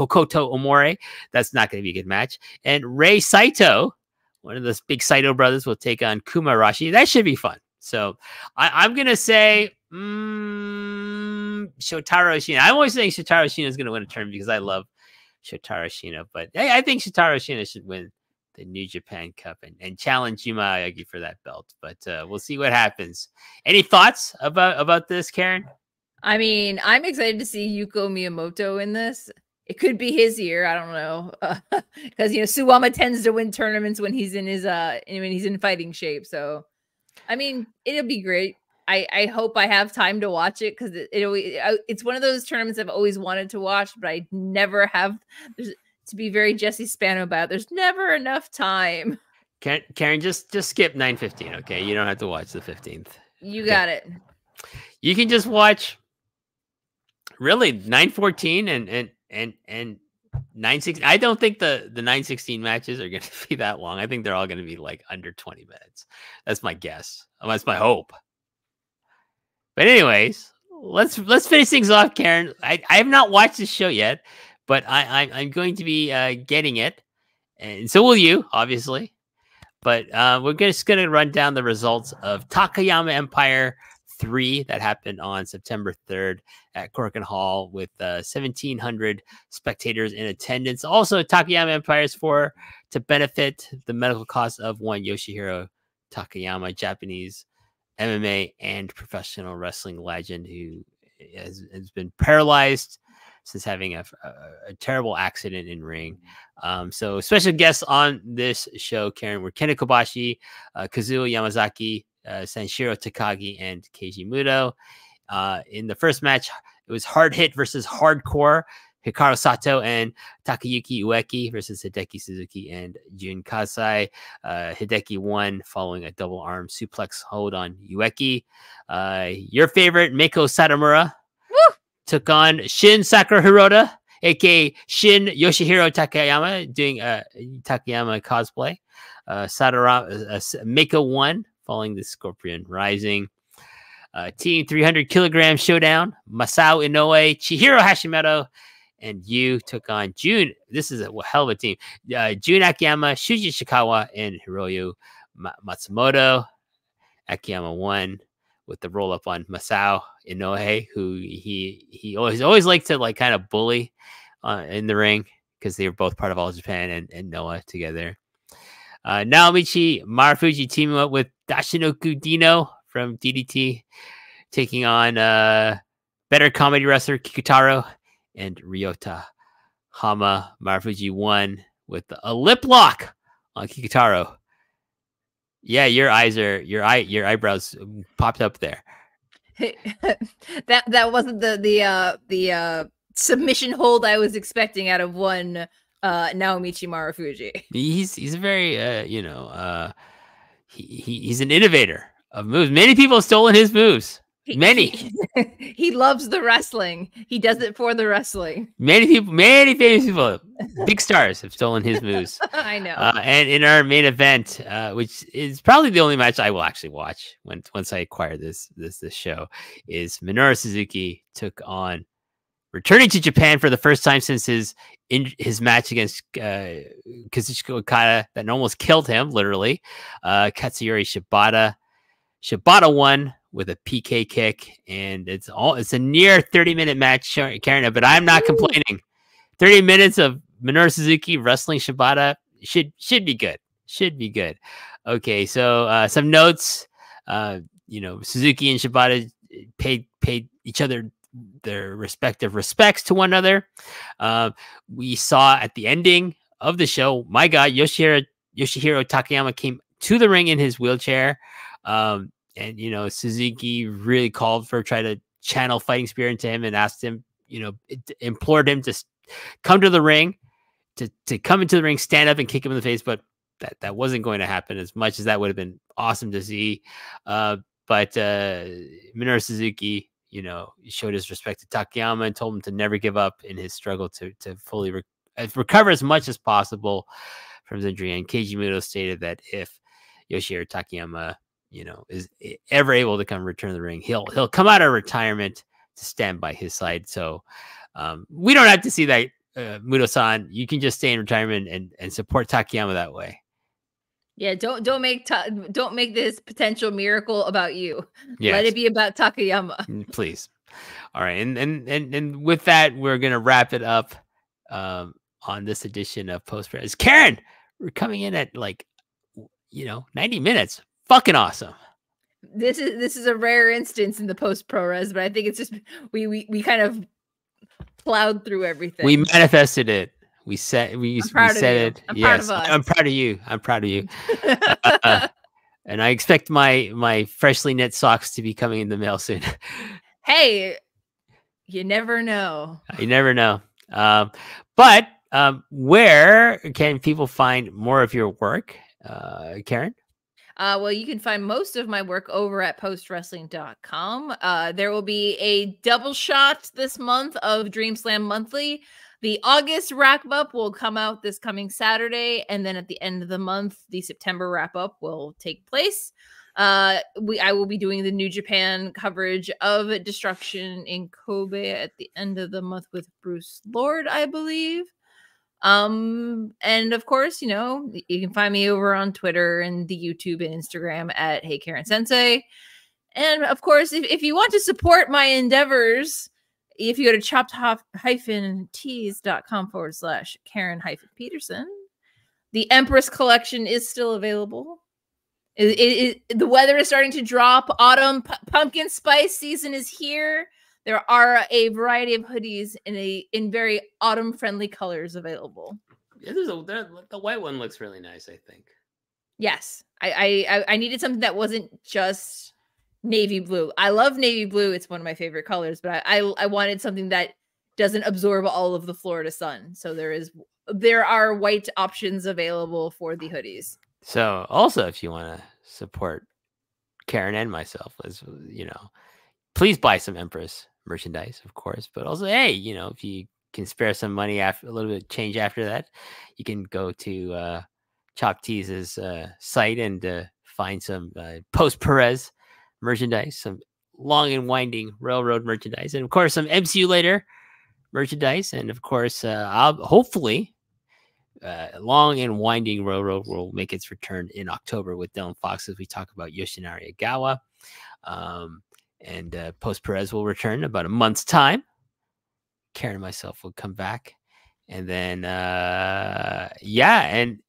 Speaker 1: Omori. That's not going to be a good match. And Rei Saito, one of those big Saito brothers, will take on Kuma Arashi. That should be fun. So I'm going to say Shotaro Ashino. I'm always saying Shotaro Ashino is going to win a tournament because I love Shotaro Ashino. But hey, I think Shotaro Ashino should win the New Japan Cup and challenge Yuma Aoyagi for that belt. But we'll see what happens. Any thoughts about this, Karen?
Speaker 2: I mean, I'm excited to see Yuko Miyamoto in this. It could be his year. I don't know, because Suwama tends to win tournaments when he's in his when he's in fighting shape. So, I mean, it'll be great. I hope I have time to watch it because it's one of those tournaments I've always wanted to watch, but I never have. To be very Jesse Spano about, there's never enough time.
Speaker 1: Karen, just skip 9:15, okay? You don't have to watch the 15th.
Speaker 2: You got it.
Speaker 1: You can just watch really 9:14 and 9:16. I don't think the 9:16 matches are going to be that long. I think they're all going to be like under 20 minutes. That's my guess. That's my hope. But anyways, let's finish things off, Karen. I have not watched this show yet, but I'm going to be getting it, and so will you, obviously. But we're just going to run down the results of Takayama Empire 3 that happened on September 3rd at Corkin Hall with 1,700 spectators in attendance. Also, Takayama Empires 4 to benefit the medical costs of one Yoshihiro Takayama, Japanese MMA and professional wrestling legend who has been paralyzed since having a terrible accident in ring. So special guests on this show, Karen, were Kenta Kobashi, Kazuo Yamazaki, Sanshiro Takagi, and Keiji Muto. In the first match, It was Hard Hit versus Hardcore. Hikaru Sato and Takayuki Ueki versus Hideki Suzuki and Jun Kasai. Hideki won following a double arm suplex hold on Ueki. Your favorite, Meiko Satomura, took on Shin Sakura Hirota, aka Shin Yoshihiro Takayama, doing Takayama cosplay. Meiko won following the Scorpion Rising. Team 300 kilogram showdown. Masao Inoue, Chihiro Hashimoto, and you took on Jun. This is a hell of a team. Jun Akiyama, Shuji Shikawa, and Hiroyu Matsumoto. Akiyama won with the roll up on Masao Inoue, who he always liked to like kind of bully in the ring because they were both part of All Japan and Noah together. Naomichi Marufuji teaming up with Dashinoku Dino from DDT, taking on better comedy wrestler Kikutaro and Ryota Hama. Marufuji won with a lip lock on Kikutaro. Yeah, your eyebrows popped up there.
Speaker 2: That wasn't the submission hold I was expecting out of one Naomichi Marufuji.
Speaker 1: He's a very he's an innovator of moves. Many people have stolen his moves.
Speaker 2: He loves the wrestling. He does it for the wrestling.
Speaker 1: Many famous people, big stars have stolen his moves.
Speaker 2: I know.
Speaker 1: And in our main event, which is probably the only match I will actually watch once I acquire this show, is Minoru Suzuki took on, returning to Japan for the first time since his match against Kazuchika Okada that almost killed him, literally. Katsuyori Shibata. Shibata won with a PK kick, and it's a near 30-minute match, Karen, but I'm not complaining. 30 minutes of Minoru Suzuki wrestling Shibata should be good. Should be good. Okay, so some notes. Suzuki and Shibata paid each other their respective respects to one another. We saw at the ending of the show, my God, Yoshihiro Takayama came to the ring in his wheelchair. And Suzuki really try to channel fighting spirit into him and asked him, implored him to come to the ring, to come into the ring, stand up and kick him in the face. But that wasn't going to happen, as much as that would have been awesome to see. But Minoru Suzuki, showed his respect to Takayama and told him to never give up in his struggle to fully recover as much as possible from his injury. And Keiji Muto stated that if Yoshihiro Takayama is ever able to return to the ring, he'll come out of retirement to stand by his side. So we don't have to see that, Muto-san. You can just stay in retirement and support Takayama that way.
Speaker 2: Yeah, don't make this potential miracle about you. Yes. Let it be about Takayama,
Speaker 1: please. All right, and with that, we're gonna wrap it up on this edition of Post Press. Karen, we're coming in at 90 minutes. Fucking awesome.
Speaker 2: This is a rare instance in the Post Pro Res, but I think it's just we kind of plowed through everything.
Speaker 1: We manifested it. We said it. Yes, I'm proud of you. I'm proud of you. And I expect my freshly knit socks to be coming in the mail soon.
Speaker 2: Hey, you never know.
Speaker 1: You never know. But where can people find more of your work, Karen?
Speaker 2: Well, you can find most of my work over at postwrestling.com. There will be a double shot this month of Dream Slam Monthly. The August wrap-up will come out this coming Saturday, and then at the end of the month, the September wrap-up will take place. I will be doing the New Japan coverage of Destruction in Kobe at the end of the month with Bruce Lord, I believe. And of course, you can find me over on Twitter and the YouTube and Instagram at Hey Karen Sensei. And of course, if you want to support my endeavors, if you go to chopped-tees.com/Karen-Peterson, the Empress collection is still available. The weather is starting to drop. Autumn pumpkin spice season is here. There are a variety of hoodies in very autumn friendly colors available.
Speaker 1: Yeah, the white one looks really nice, I think.
Speaker 2: Yes, I needed something that wasn't just navy blue. I love navy blue. It's one of my favorite colors, but I wanted something that doesn't absorb all of the Florida sun. So there are white options available for the hoodies.
Speaker 1: So also, if you want to support Karen and myself, as you know, please buy some Empress merchandise, of course. But also, hey, you know, if you can spare some money after a little bit of change after that, you can go to Chop Tease's site and find some post Perez merchandise, some long and winding railroad merchandise, and of course some MCU later merchandise, and of course I'll hopefully long and winding railroad will make its return in October with Dylan Fox as we talk about Yoshinari Agawa, and post Perez will return in about a month's time. Karen and myself will come back, and then yeah, and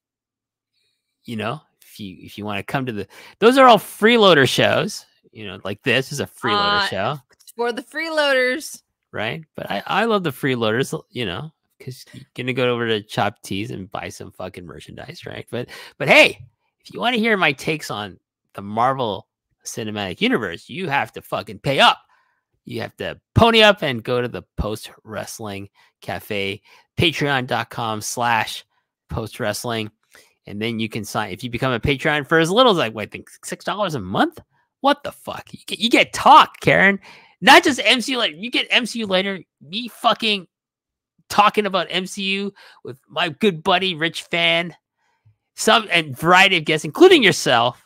Speaker 1: you know, if you want to come to those are all freeloader shows, you know, like this is a freeloader show
Speaker 2: for the freeloaders,
Speaker 1: right? But I love the freeloaders, you know, because you're gonna go over to Chop Tees and buy some fucking merchandise, right? But hey, if you want to hear my takes on the Marvel Cinematic Universe, you have to fucking pay up. You have to pony up and go to the Post Wrestling Cafe, patreon.com/Post Wrestling. And then you can sign if you become a Patreon for as little as like I think $6 a month. What the fuck? You get talk, Karen. Not just MCU later. You get MCU later. Me fucking talking about MCU with my good buddy Rich Fan. And variety of guests, including yourself.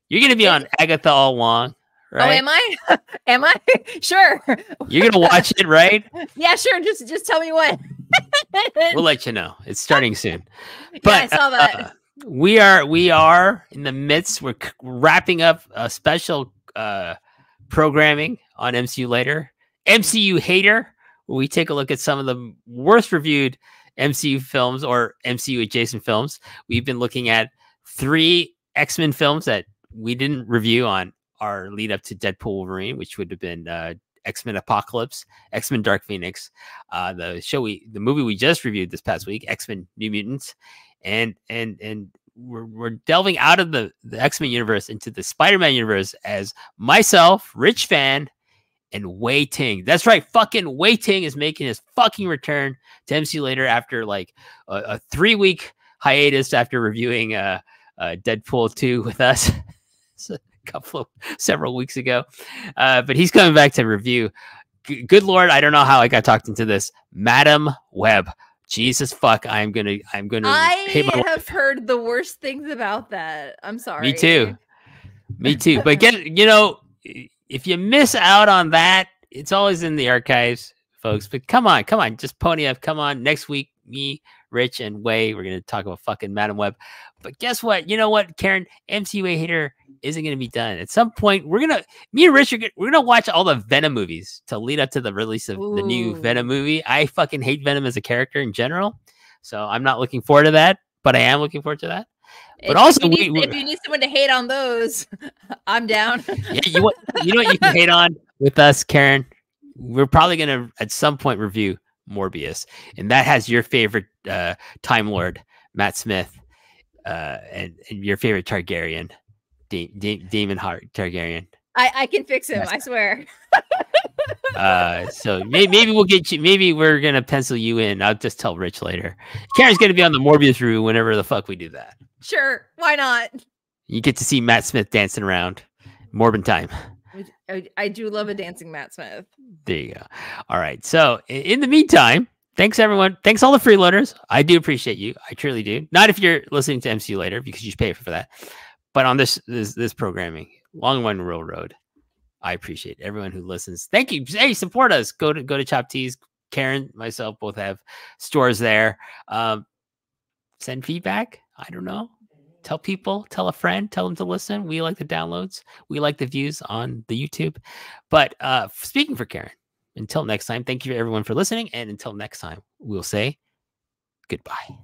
Speaker 1: You're gonna be on Agatha all along, right?
Speaker 2: Oh, am I? Am I? Sure.
Speaker 1: You're gonna watch it, right?
Speaker 2: Yeah, sure. Just tell me when.
Speaker 1: We'll let you know. It's starting soon.
Speaker 2: Yeah,
Speaker 1: But
Speaker 2: I saw that.
Speaker 1: We are in the midst. We're wrapping up a special programming on MCU later. MCU Hater, where we take a look at some of the worst reviewed MCU films or MCU adjacent films. We've been looking at 3 X-Men films that we didn't review on our lead up to Deadpool Wolverine, which would have been X-Men Apocalypse, X-Men Dark Phoenix, the movie we just reviewed this past week, X-Men New Mutants, and we're delving out of the X-Men universe into the Spider-Man universe as myself, Rich Fan, and Wei Ting. That's right, fucking Wei Ting is making his fucking return to MCU later after like a 3-week hiatus after reviewing Deadpool 2 with us. Several weeks ago, but he's coming back to review. Good Lord, I don't know how I got talked into this. Madam Web, Jesus fuck, I'm gonna.
Speaker 2: I have heard the worst things about that. I'm sorry.
Speaker 1: Me too. But you know, if you miss out on that, it's always in the archives, folks. But come on, just pony up. Come on, next week, me, Rich, and Wei, we're gonna talk about fucking Madam Web. But guess what? You know what, Karen? MCU Hater isn't going to be done. At some point, me and Rich, we're going to watch all the Venom movies to lead up to the release of the new Venom movie. I fucking hate Venom as a character in general. So I'm not looking forward to that, but I am looking forward to that. But also,
Speaker 2: if you need someone to hate on those, I'm down.
Speaker 1: Yeah, you know what you can hate on with us, Karen? We're probably going to, at some point, review Morbius. And that has your favorite Time Lord, Matt Smith, and your favorite Targaryen. Demon Heart Targaryen.
Speaker 2: I can fix him. I swear.
Speaker 1: So maybe we'll get you. Maybe we're gonna pencil you in. I'll just tell Rich later. Karen's gonna be on the Morbius review whenever the fuck we do that.
Speaker 2: Sure, why not?
Speaker 1: You get to see Matt Smith dancing around. Morbin time.
Speaker 2: I do love a dancing Matt Smith.
Speaker 1: There you go. All right. So in the meantime, thanks everyone. Thanks all the freeloaders. I do appreciate you. I truly do. Not if you're listening to MCU later because you pay for that. But on this programming, Long One Railroad, I appreciate everyone who listens. Thank you. Hey, support us. Go to Chop Tees. Karen, myself, both have stores there. Send feedback. I don't know. Tell people. Tell a friend. Tell them to listen. We like the downloads. We like the views on the YouTube. But speaking for Karen, until next time, thank you everyone for listening. And until next time, we'll say goodbye.